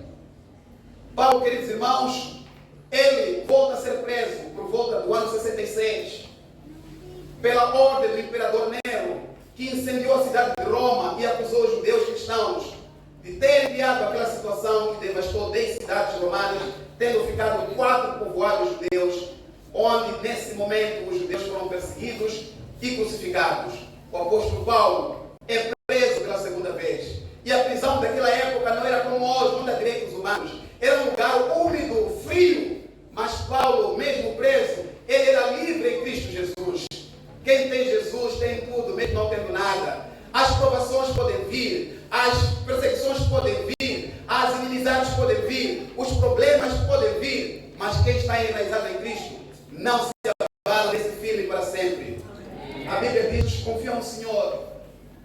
Paulo, queridos irmãos, ele volta a ser preso por volta do ano 66, pela ordem do imperador Nero, que incendiou a cidade de Roma e acusou os judeus cristãos de terem criado aquela situação que devastou 10 cidades romanas, tendo ficado 4 povoados judeus, onde nesse momento os judeus foram perseguidos e crucificados. O apóstolo Paulo é preso pela segunda vez. E a prisão daquela época não era como hoje, não era direitos humanos. Era um lugar úmido, frio. Mas Paulo, mesmo preso, ele era livre em Cristo Jesus. Quem tem Jesus tem tudo, mesmo não tendo nada. As provações podem vir, as perseguições podem vir, as inimizades podem vir, os problemas podem vir. Mas quem está enraizado em Cristo não se abala desse firme para sempre. A Bíblia diz: confiam no Senhor,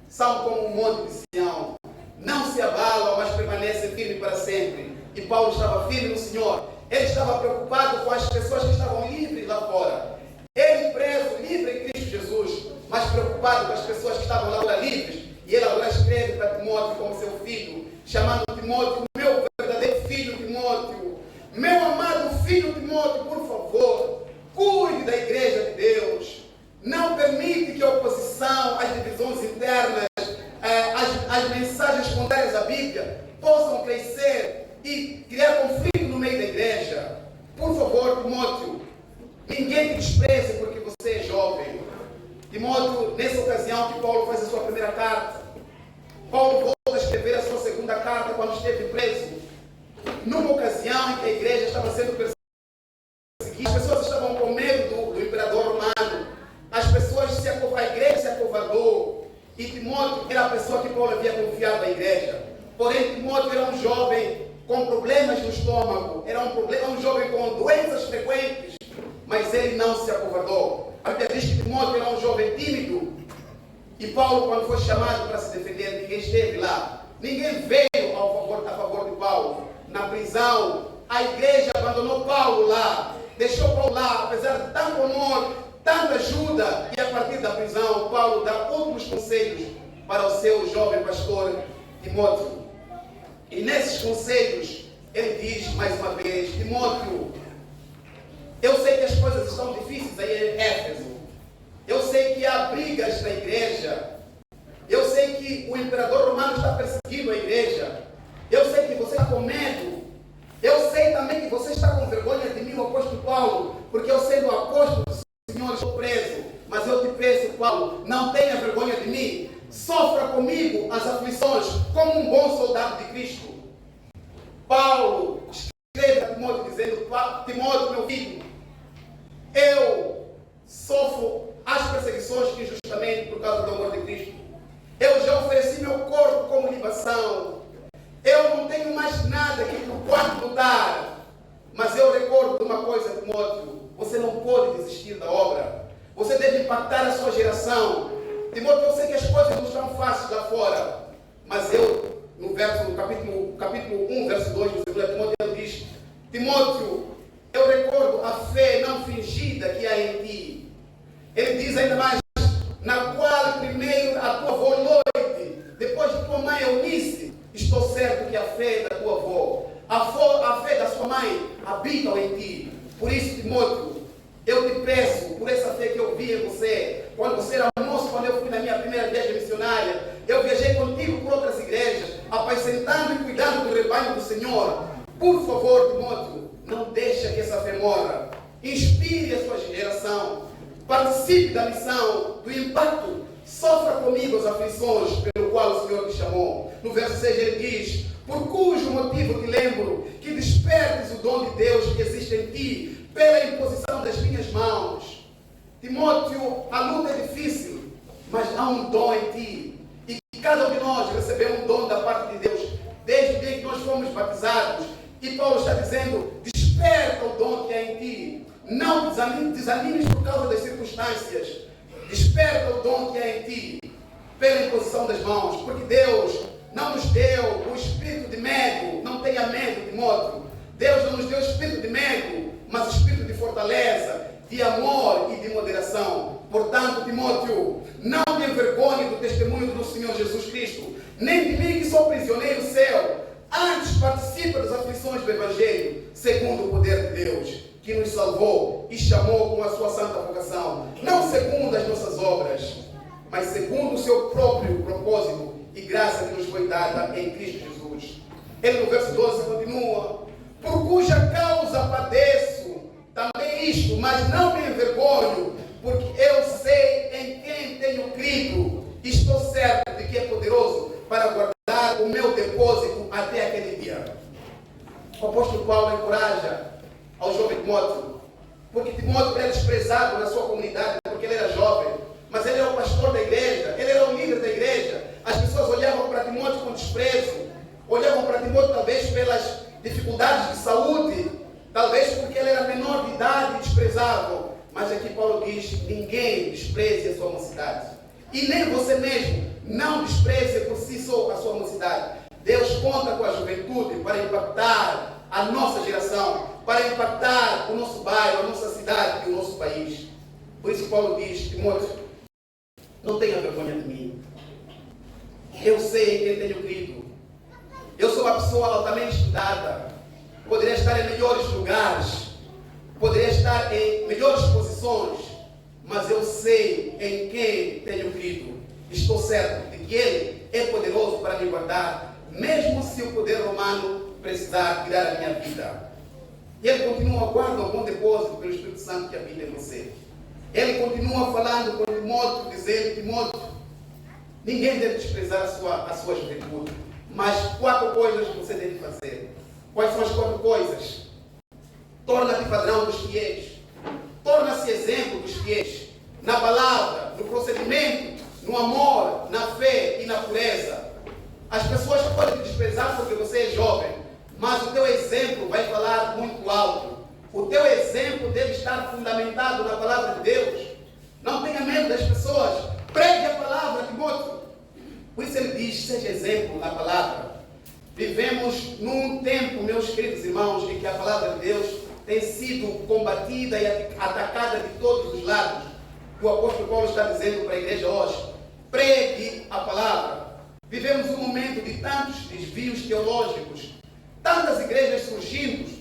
são como um monte de Sião, não se abalam, mas permanecem firmes para sempre. E Paulo estava firme no Senhor. Ele estava preocupado com as pessoas que estavam livres lá fora. Ele preso, livre em Cristo Jesus, mas preocupado com as pessoas que estavam lá fora livres. E ele agora escreve para Timóteo como seu filho, chamando Timóteo, meu verdadeiro filho Timóteo, meu amado filho Timóteo, por favor, cuide da igreja de Deus. Não permite que a oposição, as divisões internas, as mensagens contrárias à Bíblia possam crescer e criar conflito no meio da igreja. Por favor, Timóteo, ninguém te despreze porque você é jovem. Timóteo, nessa ocasião que Paulo faz a sua primeira carta, Paulo volta a escrever a sua segunda carta quando esteve preso, numa ocasião em que a igreja estava sendo perseguida. As pessoas estavam com medo do imperador romano. As pessoas a igreja se acovardou. E Timóteo era a pessoa que Paulo havia confiado à igreja. Porém, Timóteo era um jovem com problemas no estômago. Era um jovem com doenças frequentes. mas ele não se acovardou. A Bíblia diz que Timóteo era um jovem tímido, e Paulo, quando foi chamado para se defender, ninguém esteve lá. Ninguém veio a favor de Paulo. Na prisão, a igreja abandonou Paulo lá, deixou Paulo lá, apesar de tanto amor, tanta ajuda. E a partir da prisão, Paulo dá outros conselhos para o seu jovem pastor Timóteo. E nesses conselhos, ele diz mais uma vez: Timóteo, eu sei que as coisas estão difíceis aí em Éfeso. Eu sei que há brigas na igreja. Eu sei que o imperador romano está perseguindo a igreja. Eu sei que você está com medo. Eu sei também que você está com vergonha de mim, o apóstolo Paulo, porque eu, sendo apóstolo do Senhor, estou preso. Mas eu te peço, Paulo, não tenha vergonha de mim. Sofra comigo as aflições como um bom soldado de Cristo. Paulo escreve a Timóteo dizendo: Timóteo, meu filho, eu sofro as perseguições injustamente por causa do amor de Cristo. Eu já ofereci meu corpo como libação. Eu não tenho mais nada que por quanto lutar. Mas eu recordo de uma coisa, Timóteo: você não pode desistir da obra. Você deve impactar a sua geração. Timóteo, eu sei que as coisas não estão fáceis lá fora, mas eu, no capítulo 1, verso 2 do 2 Timóteo, ele diz: Timóteo, eu recordo a fé não fingida que há em ti. Ele diz ainda mais: na qual primeiro a tua avó Loide, depois de tua mãe Eunice, estou certo que a fé da tua avó, a fé da sua mãe habitam em ti. Por isso, Timóteo, eu te peço, por essa fé que eu vi em você, quando você era moço, quando eu fui na minha primeira viagem missionária, eu viajei contigo por outras igrejas, apacentando e cuidando do rebanho do Senhor. Por favor, Timóteo, não deixa que essa fé morra. Inspire a sua geração. Participe da missão, do impacto. Sofra comigo as aflições pelo qual o Senhor te chamou. No verso 6 ele diz: por cujo motivo te lembro que despertes o dom de Deus que existe em ti, pela imposição das minhas mãos. Timóteo, a luta é difícil, mas há um dom em ti. E cada um de nós recebeu um dom da parte de Deus, desde o dia que nós fomos batizados. E Paulo está dizendo: desperta o dom que há em ti. Não desanimes por causa das circunstâncias. Desperta o dom que há em ti, pela imposição das mãos. Porque Deus não nos deu o espírito de medo. Não tenha medo, Timóteo. Deus não nos deu o espírito de medo, mas o espírito de fortaleza, de amor e de moderação. Portanto, Timóteo, não te envergonhe do testemunho do Senhor Jesus Cristo, nem de mim que sou prisioneiro seu. Antes participa das aflições do Evangelho, segundo o poder de Deus, que nos salvou e chamou com a sua santa vocação, não segundo as nossas obras, mas segundo o seu próprio propósito e graça que nos foi dada em Cristo Jesus. Ele no verso 12 continua: por cuja causa padeço também isto, mas não me envergonho, porque eu sei em quem tenho crido, e estou certo de que é poderoso para guardar o meu depósito até aquele dia. O apóstolo Paulo encoraja ao jovem Timóteo, porque Timóteo era desprezado na sua comunidade, porque ele era jovem, mas ele era o pastor da igreja, ele era o líder da igreja. As pessoas olhavam para Timóteo com desprezo, olhavam para Timóteo talvez pelas dificuldades de saúde, talvez porque ele era menor de idade e desprezável. Mas aqui Paulo diz: ninguém despreze a sua mocidade, e nem você mesmo não despreze por si só a sua mocidade. Deus conta com a juventude para impactar a nossa geração, para impactar o nosso bairro, a nossa cidade e o nosso país. Por isso Paulo diz: Timóteo, não tenha vergonha de mim. Eu sei em quem tenho crido. Eu sou uma pessoa altamente estudada. Poderia estar em melhores lugares, poderia estar em melhores posições, mas eu sei em quem tenho crido. Estou certo de que Ele é poderoso para me guardar, mesmo se o poder romano precisar tirar a minha vida. E ele continua: guarda o bom depósito pelo Espírito Santo que habita em você. Ele continua falando com Timóteo, dizendo: Timóteo, ninguém deve desprezar a sua juventude, mas 4 coisas que você deve fazer. Quais são as 4 coisas? Torna-te padrão dos fiéis. Torna-se exemplo dos fiéis. Na palavra, no procedimento, no amor, na fé e na pureza. As pessoas podem te desprezar porque você é jovem, mas o teu exemplo vai falar muito alto. O o teu exemplo deve estar fundamentado na palavra de Deus. Não tenha medo das pessoas. Pregue a palavra, Timóteo. Por isso ele diz, seja exemplo na palavra. Vivemos num tempo, meus queridos irmãos, em que a palavra de Deus tem sido combatida e atacada de todos os lados. O apóstolo Paulo está dizendo para a igreja hoje, pregue a palavra. Vivemos um momento de tantos desvios teológicos, tantas igrejas surgindo,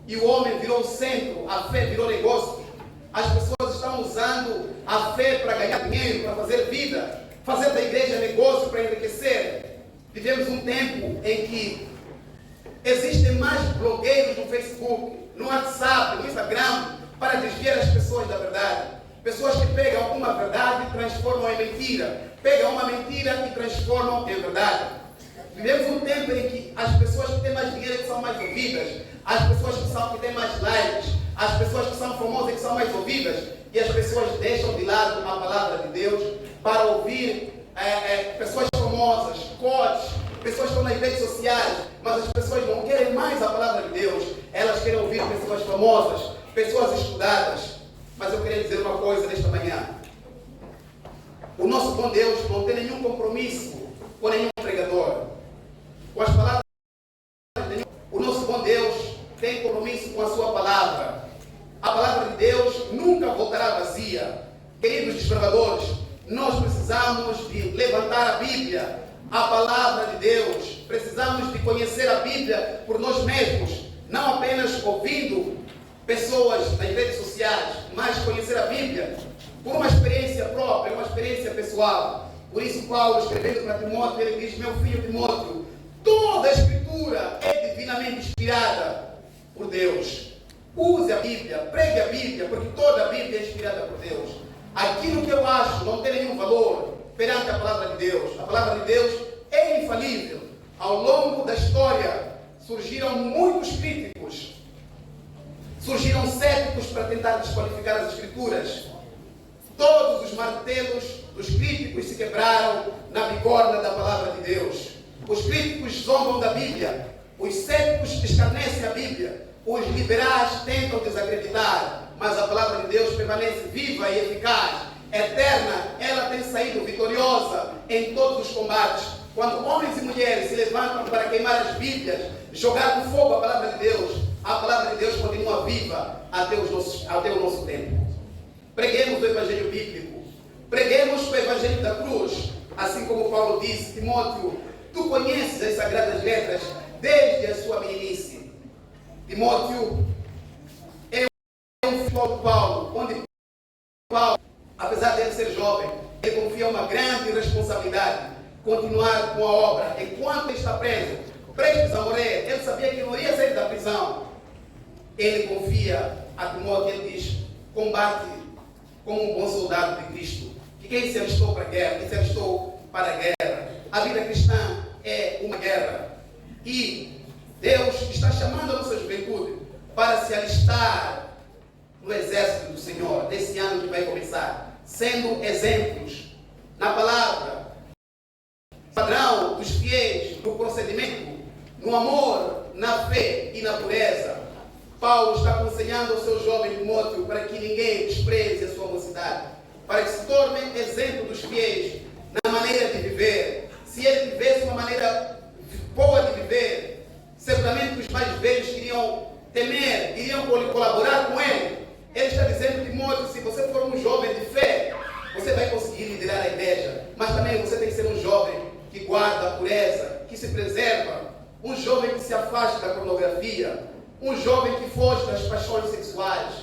e o homem virou centro, a fé virou negócio. As pessoas estão usando a fé para ganhar dinheiro, para fazer vida, fazer da igreja negócio para enriquecer. Vivemos um tempo em que existem mais blogueiros no Facebook, no WhatsApp, no Instagram, para desviar as pessoas da verdade. Pessoas que pegam uma verdade e transformam em mentira. Pegam uma mentira e transformam em verdade. Vivemos um tempo em que as pessoas que têm mais dinheiro que são mais ouvidas, as pessoas que têm mais likes, as pessoas que são famosas que são mais ouvidas, e as pessoas deixam de lado a palavra de Deus para ouvir pessoas famosas, coaches, pessoas que estão nas redes sociais, mas as pessoas não querem mais a palavra de Deus, elas querem ouvir pessoas famosas, pessoas estudadas. Mas eu queria dizer uma coisa nesta manhã. O nosso bom Deus não tem nenhum compromisso com nenhum pregador, com as palavras de nenhum. O nosso bom Deus tem compromisso com a sua palavra. A palavra de Deus nunca voltará vazia. Queridos desbravadores, nós precisamos de levantar a Bíblia, a palavra de Deus. Precisamos de conhecer a Bíblia por nós mesmos, não apenas ouvindo pessoas nas redes sociais, mas conhecer a Bíblia por uma experiência própria, uma experiência pessoal. Por isso Paulo, escrevendo para Timóteo, ele diz, meu filho Timóteo, toda a Escritura é divinamente inspirada por Deus. Use a Bíblia, pregue a Bíblia, porque toda a Bíblia é inspirada por Deus. Aquilo que eu acho não tem nenhum valor perante a palavra de Deus. A palavra de Deus é infalível. Ao longo da história surgiram muitos críticos, surgiram céticos para tentar desqualificar as Escrituras. Todos os martelos dos críticos se quebraram na bigorna da palavra de Deus. Os críticos zombam da Bíblia, os céticos escarnecem a Bíblia, os liberais tentam desacreditar, mas a palavra de Deus permanece viva e eficaz, eterna. Ela tem saído vitoriosa em todos os combates. Quando homens e mulheres se levantam para queimar as Bíblias, jogar no fogo a palavra de Deus, a palavra de Deus continua viva até o nosso tempo. Preguemos o Evangelho bíblico, preguemos o Evangelho da cruz, assim como Paulo disse, Timóteo, tu conheces as Sagradas Letras desde a sua meninice. Timóteo é um filho de Paulo, onde Paulo, apesar de ele ser jovem, ele confia uma grande responsabilidade, continuar com a obra, enquanto ele está preso, prestes a morrer. Ele sabia que não ia sair da prisão. Ele confia a Timóteo, ele diz, combate como um bom soldado de Cristo. Que quem se alistou para a guerra, quem se alistou para a guerra. A vida cristã é uma guerra. E Deus está chamando a nossa juventude para se alistar no exército do Senhor, nesse ano que vai começar, sendo exemplos na palavra, padrão dos fiéis, no procedimento, no amor, na fé e na pureza. Paulo está aconselhando ao seu jovem Timóteo para que ninguém despreze a sua mocidade, para que se torne exemplo dos fiéis na maneira de viver. Se ele tivesse uma maneira boa de viver, certamente os mais velhos iriam temer, iriam colaborar com ele. Ele está dizendo, Timóteo, se você for um jovem de fé, você vai conseguir liderar a igreja, mas também você tem que ser um jovem que guarda a pureza, que se preserva, um jovem que se afasta da pornografia, um jovem que foge das paixões sexuais,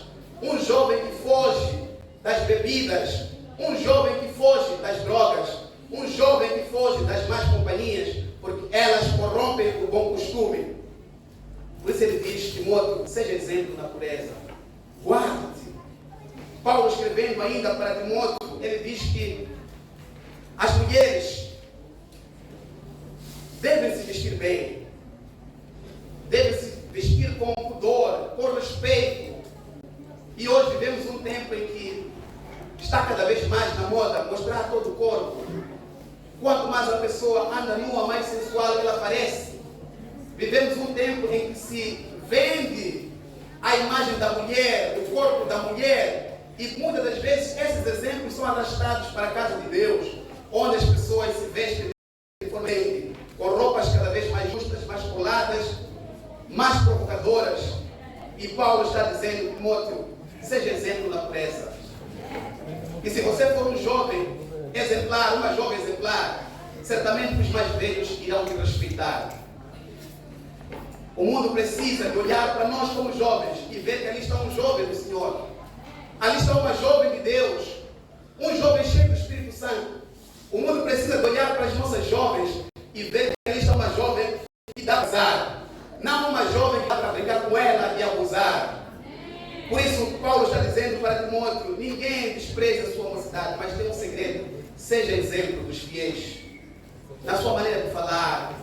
um jovem que foge das bebidas, um jovem que foge das drogas, um jovem que foge das más companhias, porque elas corrompem o bom costume. Por isso ele diz, Timóteo, seja exemplo na pureza, guarde-te. Paulo, escrevendo ainda para Timóteo, ele diz que as mulheres devem se vestir bem, devem se vestir com pudor, com respeito. E hoje vivemos um tempo em que está cada vez mais na moda mostrar todo o corpo. Quanto mais a pessoa anda nua, mais sensual ela parece. Vivemos um tempo em que se vende a imagem da mulher, o corpo da mulher, e muitas das vezes esses exemplos são arrastados para a casa de Deus, onde as pessoas se vestem diferente, com roupas cada vez mais justas, mais coladas, mais provocadoras. E Paulo está dizendo, Timóteo, seja exemplo na pureza. E se você for um jovem exemplar, uma jovem exemplar, certamente os mais velhos irão te respeitar. O mundo precisa de olhar para nós como jovens e ver que ali está um jovem do Senhor. Ali está uma jovem de Deus, um jovem cheio do Espírito Santo. O mundo precisa de olhar para as nossas jovens e ver que ali está uma jovem que dá azar. Não uma jovem que dá para brincar com ela e abusar. Por isso, Paulo está dizendo para Timóteo, ninguém despreza a sua mocidade, mas tem um segredo. Seja exemplo dos fiéis. Na sua maneira de falar,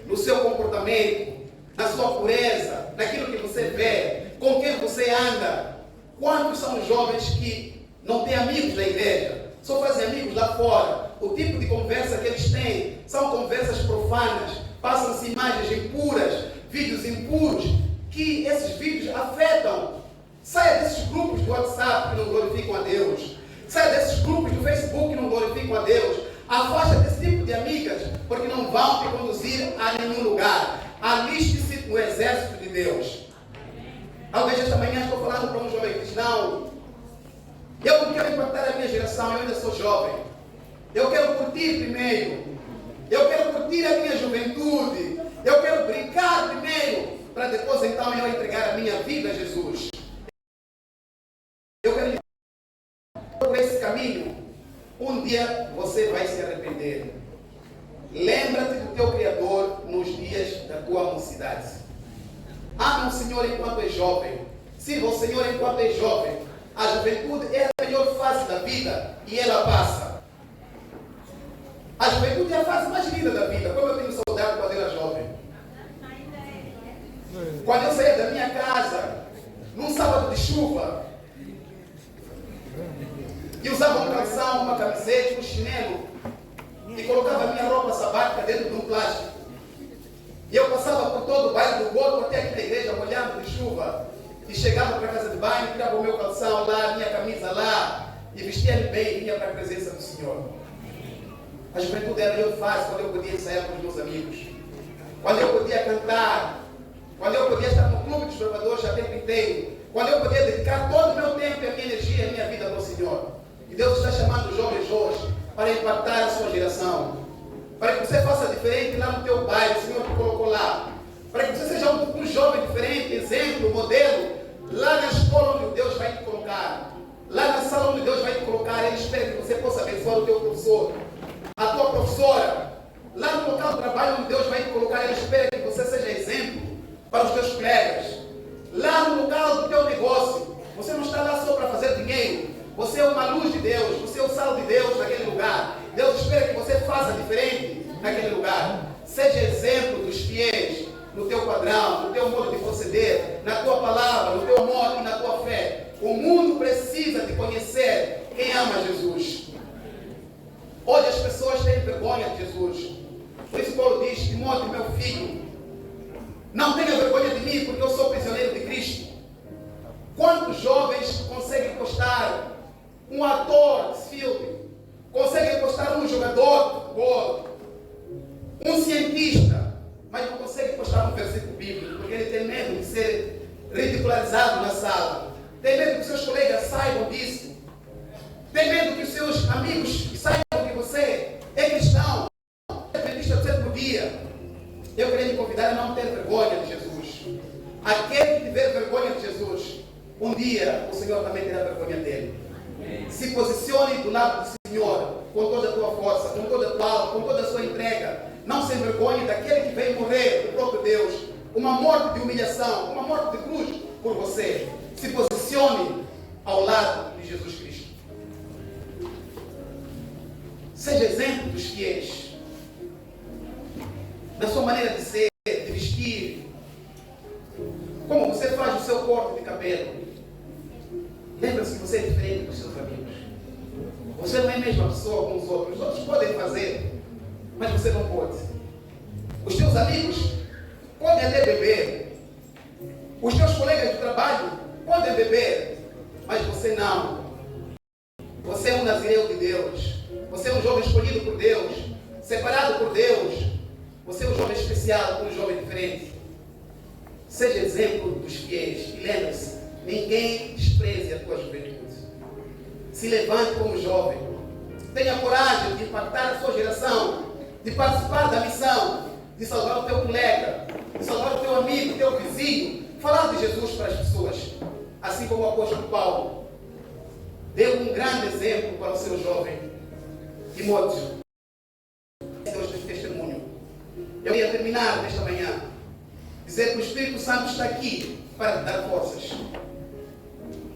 no seu comportamento, na sua pureza, naquilo que você vê, com quem você anda. Quantos são os jovens que não têm amigos na igreja? Só fazem amigos lá fora. O tipo de conversa que eles têm são conversas profanas. Passam-se imagens impuras, vídeos impuros, que esses vídeos afetam. Saia desses grupos do WhatsApp que não glorificam a Deus. Saia desses grupos do Facebook que não glorificam a Deus. Afasta desse tipo de amigas, porque não vão te conduzir a nenhum lugar. Aliste-se no exército de Deus. Talvez esta manhã estou falando para um jovem que diz, não, eu não quero impactar a minha geração, eu ainda sou jovem. Eu quero curtir primeiro. Eu quero curtir a minha juventude. Eu quero brincar primeiro, para depois então eu entregar a minha vida a Jesus. Eu quero ir por esse caminho. Um dia você vai se arrepender. Lembra-te do teu Criador nos dias da tua mocidade. Ama o Senhor enquanto é jovem. Sirva o Senhor enquanto é jovem. A juventude é a melhor fase da vida e ela passa. A juventude é a fase mais linda da vida. Como eu tenho saudade quando era jovem. Quando eu saía da minha casa, num sábado de chuva, e usava um calção, uma camiseta, um chinelo, e colocava a minha roupa sabática dentro de um plástico. E eu passava por todo o bairro do Gordo até aqui na igreja, molhado de chuva. E chegava para a casa de banho, tirava o meu calção lá, a minha camisa lá, e vestia-me bem e vinha para a presença do Senhor. A juventude era a melhor fase, quando eu podia ensaiar com os meus amigos. Quando eu podia cantar. Quando eu podia estar no clube dos provadores o tempo inteiro. Quando eu podia dedicar todo o meu tempo, a minha energia, a minha vida para o Senhor. E Deus está chamando os jovens hoje para impactar a sua geração. Para que você faça diferente lá no teu bairro, o Senhor te colocou lá. Para que você seja um jovem diferente, exemplo, modelo, lá na escola onde Deus vai te colocar. Lá na sala onde Deus vai te colocar, Ele espera que você possa abençoar o teu professor, a tua professora. Lá no local de trabalho onde Deus vai te colocar, Ele espera que você seja exemplo para os teus colegas. Lá no local do teu negócio, você não está lá só para fazer dinheiro. Você é uma luz de Deus, você é o sal de Deus naquele lugar. Deus espera que você faça diferente naquele lugar. Seja exemplo dos fiéis no teu padrão, no teu modo de proceder, na tua palavra, no teu amor e na tua fé. O mundo precisa de conhecer quem ama Jesus. Hoje as pessoas têm vergonha de Jesus. Por isso Paulo diz, Timóteo, meu filho, não tenha vergonha de mim, porque eu sou prisioneiro de Cristo. Quantos jovens conseguem postar um ator de filme, conseguem postar um jogador de futebol, um cientista, mas não conseguem postar um versículo bíblico, porque ele tem medo de ser ridicularizado na sala, tem medo que os seus colegas saibam disso, tem medo que os seus amigos saibam que você é cristão, é adventista do sétimo dia. Eu queria te convidar a não ter vergonha de Jesus. Aquele que tiver vergonha de Jesus, um dia o Senhor também terá vergonha dele. Se posicione do lado do Senhor com toda a tua força, com toda a tua alma, com toda a sua entrega. Não se envergonhe daquele que veio morrer, o próprio Deus. Uma morte de humilhação, uma morte de cruz por você. Se posicione ao lado de Jesus Cristo. Seja exemplo dos fiéis. Na sua maneira de ser, de vestir. Como você faz o seu corte de cabelo. Lembra-se que você é diferente dos seus amigos. Você não é a mesma pessoa como os outros. Os outros podem fazer, mas você não pode. Os teus amigos podem até beber. Os teus colegas de trabalho deve beber, mas você não. Você é um nazireu de Deus. Você é um jovem escolhido por Deus, separado por Deus. Você é um jovem especial, um jovem diferente. Seja exemplo dos fiéis. E lembre-se, ninguém despreze a tua juventude. Se levante como jovem. Tenha coragem de impactar a sua geração, de participar da missão, de salvar o teu colega, de salvar o teu amigo, o teu vizinho, falar de Jesus para as pessoas. Assim como o apóstolo Paulo deu um grande exemplo para o seu jovem Timóteo. Deus tem testemunho. Eu ia terminar nesta manhã, dizer que o Espírito Santo está aqui para te dar forças.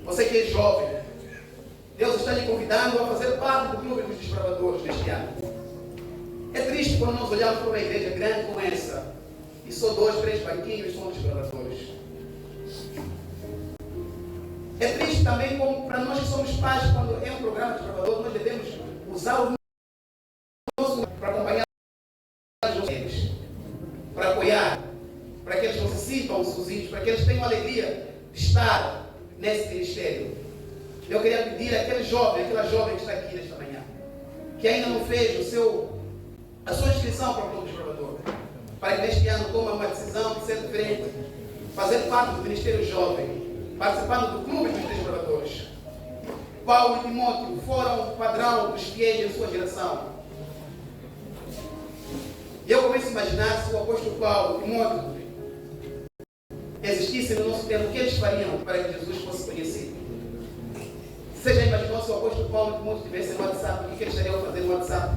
Você que é jovem, Deus está lhe convidando a fazer parte do clube dos desbravadores deste ano. É triste quando nós olhamos para uma igreja grande como essa e só 2, 3 banquinhos são desbravadores. É triste também como para nós que somos pais, quando é um programa de desbravador, nós devemos usar o nosso para acompanhar eles, para apoiar, para que eles não se sintam sozinhos, para que eles tenham a alegria de estar nesse ministério. Eu queria pedir àquele jovem, aquela jovem que está aqui nesta manhã, que ainda não fez a sua inscrição para o Clube Desbravador, para que neste ano tome uma decisão de ser diferente, fazer parte do Ministério Jovem, participando do Clube dos Desbravadores. Paulo e Timóteo foram o padrão dos fiéis em sua geração. E eu começo a imaginar se o apóstolo Paulo e Timóteo existissem no nosso tempo, o que eles fariam para que Jesus fosse conhecido? Você já imaginou se o apóstolo Paulo e Timóteo tivessem no WhatsApp, o que eles estariam fazendo no WhatsApp?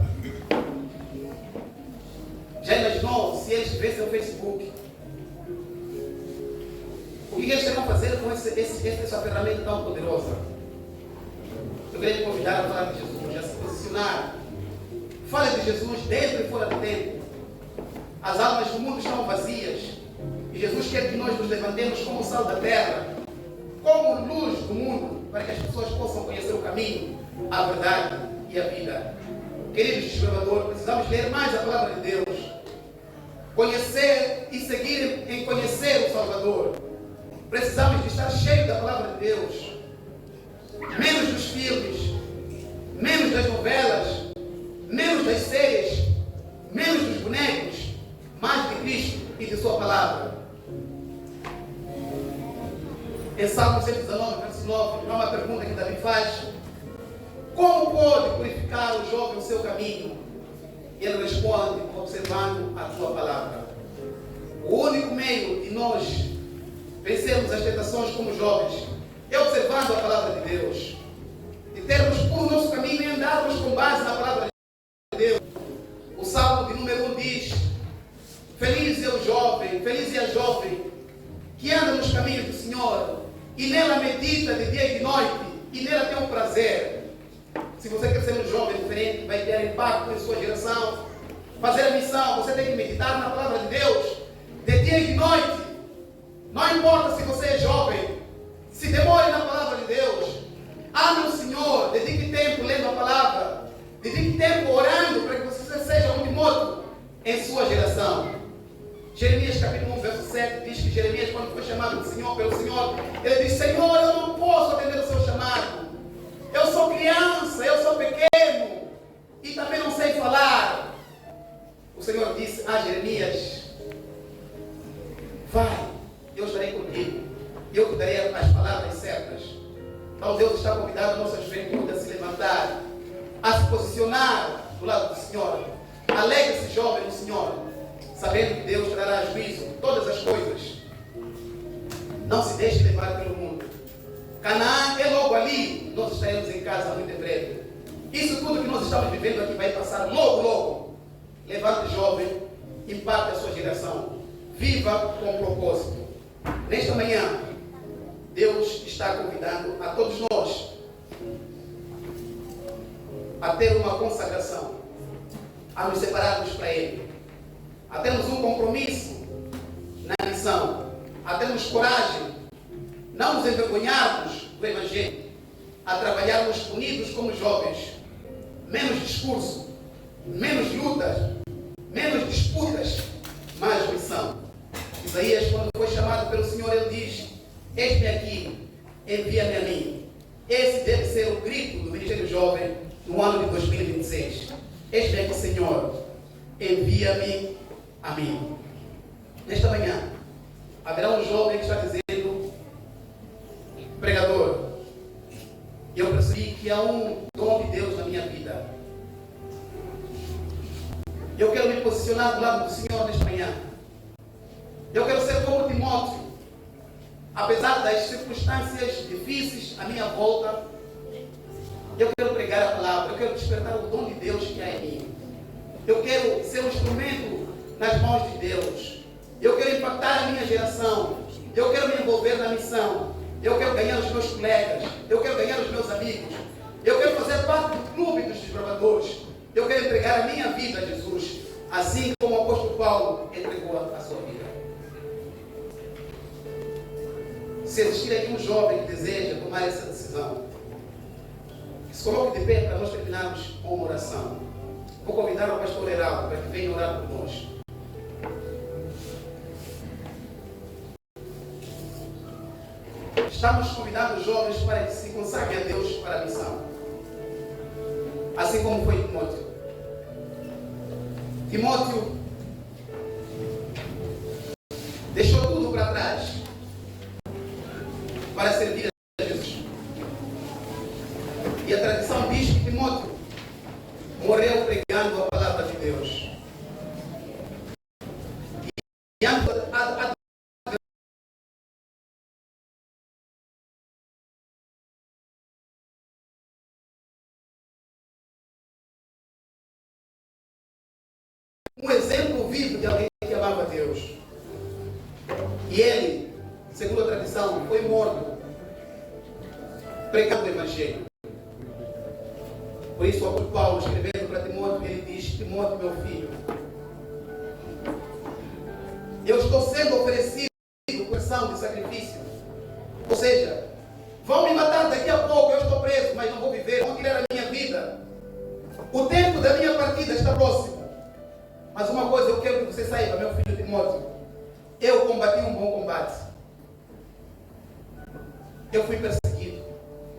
Já imaginou se eles tivessem no Facebook? O que eles estariam fazendo com essa ferramenta tão poderosa? Eu queria te convidar a falar de Jesus, a se posicionar. Fale de Jesus dentro e fora do tempo. As almas do mundo estão vazias. E Jesus quer que nós nos levantemos como o sal da terra, como luz do mundo, para que as pessoas possam conhecer o caminho, a verdade e a vida. Queridos desbravadores, precisamos ler mais a palavra de Deus, conhecer e seguir em conhecer o Salvador. Precisamos de estar cheios da palavra de Deus, menos dos filmes, menos das novelas, menos das séries, menos dos bonecos, mais de Cristo e de sua palavra. Em Salmo 119, verso 9, há uma pergunta que Davi faz: como pode purificar o jovem o seu caminho? E ele responde: observando a tua palavra. O único meio de nós vencermos as tentações como jovens é observando a palavra de Deus, de termos por nosso caminho e andarmos com base na palavra de Deus. O Salmo de número 1 diz: feliz é o jovem, feliz é a jovem que anda nos caminhos do Senhor e nela medita de dia e de noite e nela tem um prazer. Se você quer ser um jovem diferente, vai ter impacto em sua geração, fazer a missão, você tem que meditar na palavra de Deus de dia e de noite. Não importa se você é jovem, se demore na palavra de Deus. Ame o Senhor, dedique tempo lendo a palavra, dedique tempo orando para que você seja um Timóteo em sua geração. Jeremias capítulo 1, verso 7 diz que Jeremias, quando foi chamado pelo Senhor, ele disse: Senhor, eu não posso atender o seu chamado. Eu sou criança, eu sou pequeno e também não sei falar. O Senhor disse a Jeremias: vai, eu estarei contigo e eu te darei as palavras certas. Então Deus está convidando a nossa juventude a se levantar, a se posicionar do lado do Senhor. Alegre-se, jovem, no Senhor, sabendo que Deus trará juízo em todas as coisas. Não se deixe levar pelo mundo. Canaã é logo ali, nós estaremos em casa muito em breve. Isso tudo que nós estamos vivendo aqui vai passar logo, logo. Levante, jovem, impacte a sua geração. Viva com propósito. Nesta manhã, Deus está convidando a todos nós a ter uma consagração, a nos separarmos para Ele, a termos um compromisso na missão, a termos coragem, não nos envergonharmos do Evangelho, a trabalharmos unidos como jovens, menos discurso, menos lutas, menos disputas, mais missão. Isaías, quando foi chamado pelo Senhor, ele diz: eis-me aqui, envia-me a mim. Esse deve ser o grito do Ministério Jovem no ano de 2026. Eis-me aqui, Senhor, envia-me a mim. Nesta manhã, haverá um jovem que está dizendo: pregador, eu percebi que há um dom de Deus na minha vida. Eu quero me posicionar do lado do Senhor nesta manhã. Eu quero ser como Timóteo. Apesar das circunstâncias difíceis à minha volta, eu quero pregar a palavra, eu quero despertar o dom de Deus que há em mim. Eu quero ser um instrumento nas mãos de Deus. Eu quero impactar a minha geração. Eu quero me envolver na missão. Eu quero ganhar os meus colegas. Eu quero ganhar os meus amigos. Eu quero fazer parte do clube dos desbravadores. Eu quero entregar a minha vida a Jesus, assim como o apóstolo Paulo entregou a sua vida. Se existir aqui um jovem que deseja tomar essa decisão, que se coloque de pé para nós terminarmos com uma oração. Vou convidar o pastor Heraldo para que venha orar por nós. Estamos convidando os jovens para que se consagrem a Deus para a missão. Assim como foi Timóteo. Timóteo deixou tudo para trás para servir a Jesus. E a tradição diz que Timóteo morreu pregando a palavra de Deus. E um exemplo vivo de alguém que amava a Deus. E ele, segundo a tradição, foi morto pregando o Evangelho. Por isso, o apóstolo Paulo, escrevendo para Timóteo, ele diz: Timóteo, meu filho, eu estou sendo oferecido porção de sacrifício. Ou seja, vão me matar daqui a pouco, eu estou preso, mas não vou viver, vão tirar a minha vida. O tempo da minha partida está próximo. Mas uma coisa eu quero que você saiba, meu filho Timóteo: eu combati um bom combate. Eu fui perseguido,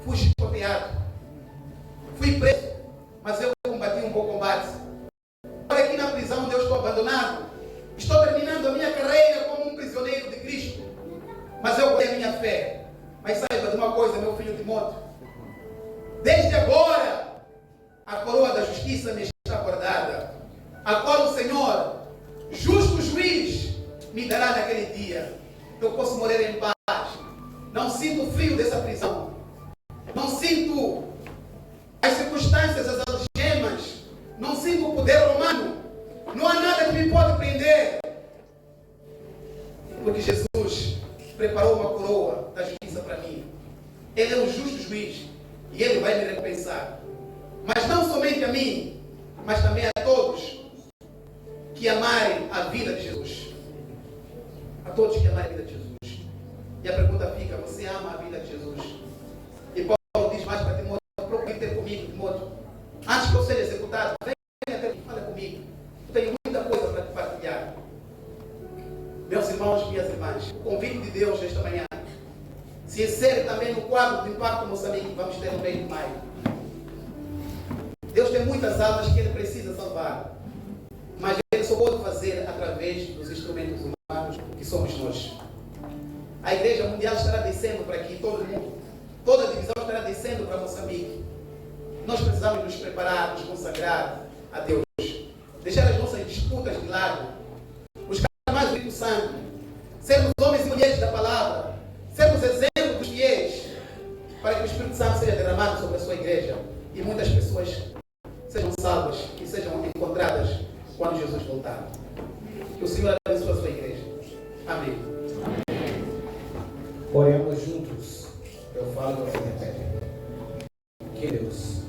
fui chicoteado, fui preso, mas eu combati um bom combate. Agora aqui na prisão onde eu estou abandonado, estou terminando a minha carreira como um prisioneiro de Cristo, mas eu guardei a minha fé. Mas saiba de uma coisa, meu filho Timóteo: desde agora a coroa da justiça me está guardada, a qual o Senhor, justo juiz, me dará naquele dia. Eu posso morrer em paz. Não sinto o frio dessa prisão. Não sinto as circunstâncias, as algemas. Não sinto o poder romano. Não há nada que me pode prender. Porque Jesus preparou uma coroa da justiça para mim. Ele é o justo juiz. E Ele vai me recompensar. Mas não somente a mim, mas também a todos que amarem a vida de Jesus. A todos que amarem a vida de Jesus. E a pergunta fica: você ama a vida de Jesus? E Paulo diz mais para Timóteo: procure ter comigo, Timóteo. Antes que eu seja executado, venha até mim, fala comigo. Eu tenho muita coisa para te partilhar. Meus irmãos e minhas irmãs, o convite de Deus nesta manhã se insere também no quadro do Impacto Moçambique que vamos ter no mês de maio. Deus tem muitas almas que Ele precisa salvar. Mas Ele só pode fazer através dos instrumentos humanos que somos nós. A Igreja Mundial estará descendo para aqui, todo mundo. Toda a divisão estará descendo para Moçambique. Nós precisamos nos preparar, nos consagrar a Deus. Deixar as nossas disputas de lado. Buscar mais o Espírito Santo. Sermos homens e mulheres da palavra. Sermos exemplos dos fiéis. Para que o Espírito Santo seja derramado sobre a sua igreja. E muitas pessoas sejam salvas e sejam encontradas quando Jesus voltar. Que o Senhor abençoe a sua igreja. Amém. Oremos juntos. Eu falo e você repete. Que Deus,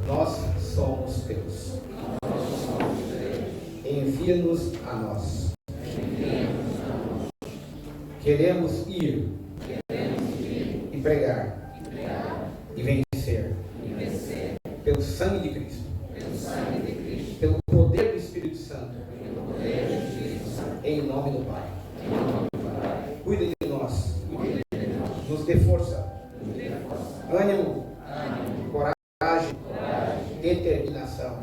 nós somos teus. Envia-nos a nós. Queremos ir e pregar e vencer pelo sangue de Cristo, pelo poder do Espírito Santo, em nome do Pai. Cuida de nós, dê força, ânimo, coragem, determinação,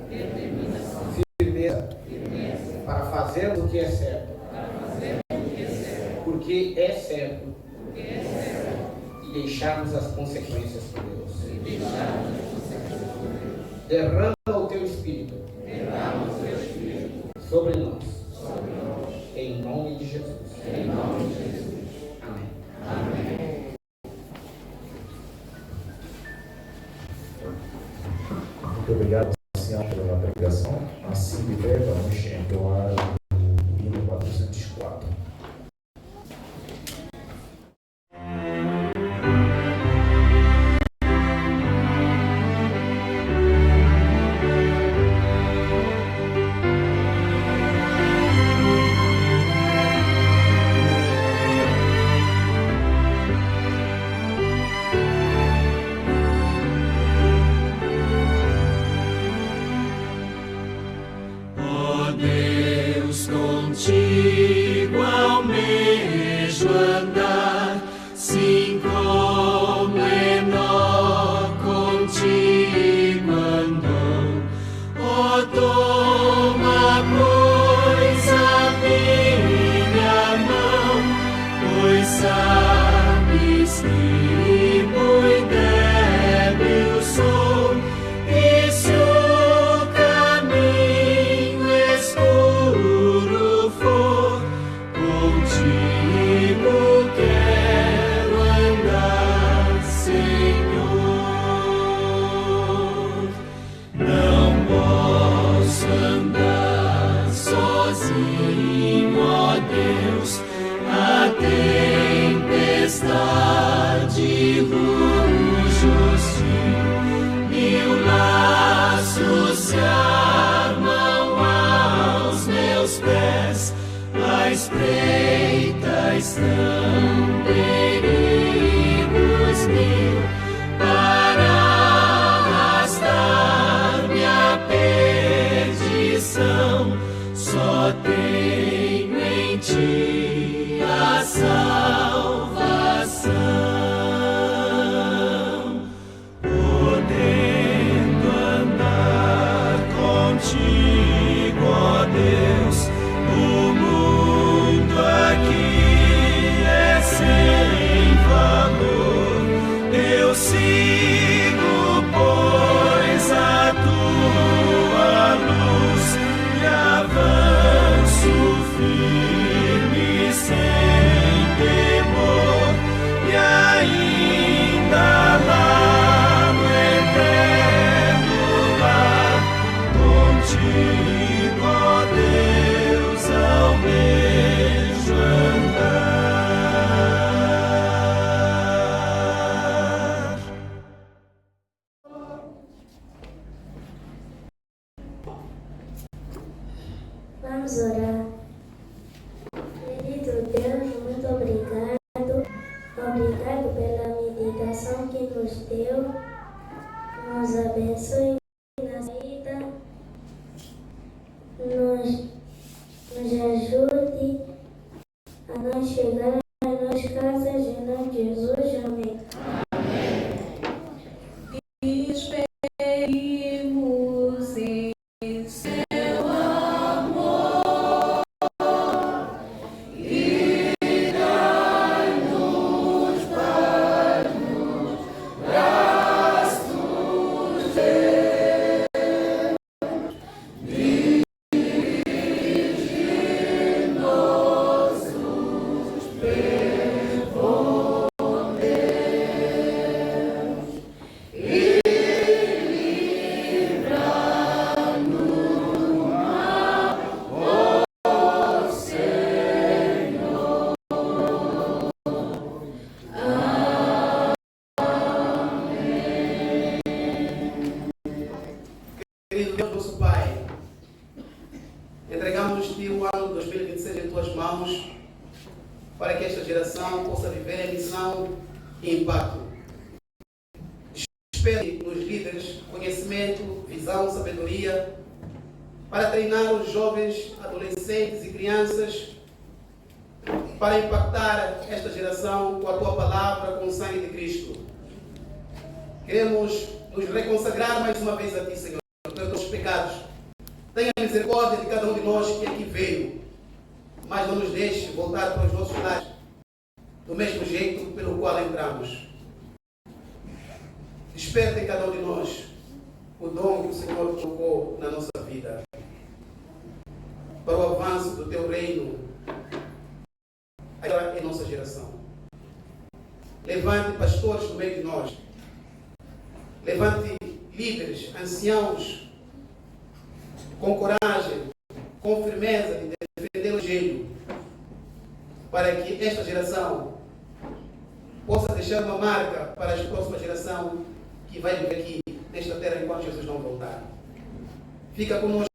firmeza, para fazer o que é certo, porque é certo, e deixarmos as consequências com Deus. Derrama o teu Espírito sobre nós, em nome de Jesus. Amém. Muito obrigado, senhor, pela pregação. Assim de pé, vamos entoar o hino 404. Contigo almejo andar, sim como Enoque contigo andou. Oh, toma, pois, a minha mão, pois sabes que muito débil sou, e se o caminho escuro for, contigo quero andar, Senhor. Não posso andar sozinho, ó Deus, a tempestade ruge hostil, mil laços se armam aos meus pés, à espreita estão perigos mil, para arrastar-me à perdição. Só tenho em ti a salvação, podendo andar contigo, ó Deus. O mundo aqui é sem valor, eu sigo, pois, a tua luz e avanço firme sem temor, e ainda lá no eterno lar, contigo, ó Deus, almejo andar. Vamos orar. Querido Deus, muito obrigado. Obrigado pela meditação que nos deu. Nos abençoe na vida. Nos ajude a nós chegar às nossas casas. Em nome de Jesus. Amém. Esperemos em seu amor e dai-nos braços dirige-nos Querido Deus, nosso Pai, entregamos-te o ano 2026 em tuas mãos, para que esta geração possa viver em missão e impacto. Espere nos líderes conhecimento, visão, sabedoria, para treinar os jovens, adolescentes e crianças para impactar esta geração com a tua palavra, com o sangue de Cristo. Queremos nos reconsagrar mais uma vez a ti, Senhor, pelos nossos pecados. Tenha misericórdia de cada um de nós que aqui veio, mas não nos deixe voltar para os nossos lares do mesmo jeito pelo qual entramos. Desperta em cada um de nós o dom que o Senhor colocou na nossa vida para o avanço do teu reino em nossa geração. Levante pastores no meio de nós. Levante líderes, anciãos, com coragem, com firmeza de defender o Evangelho, para que esta geração possa deixar uma marca para a próxima geração que vai viver aqui nesta terra enquanto Jesus não voltar. Fica conosco.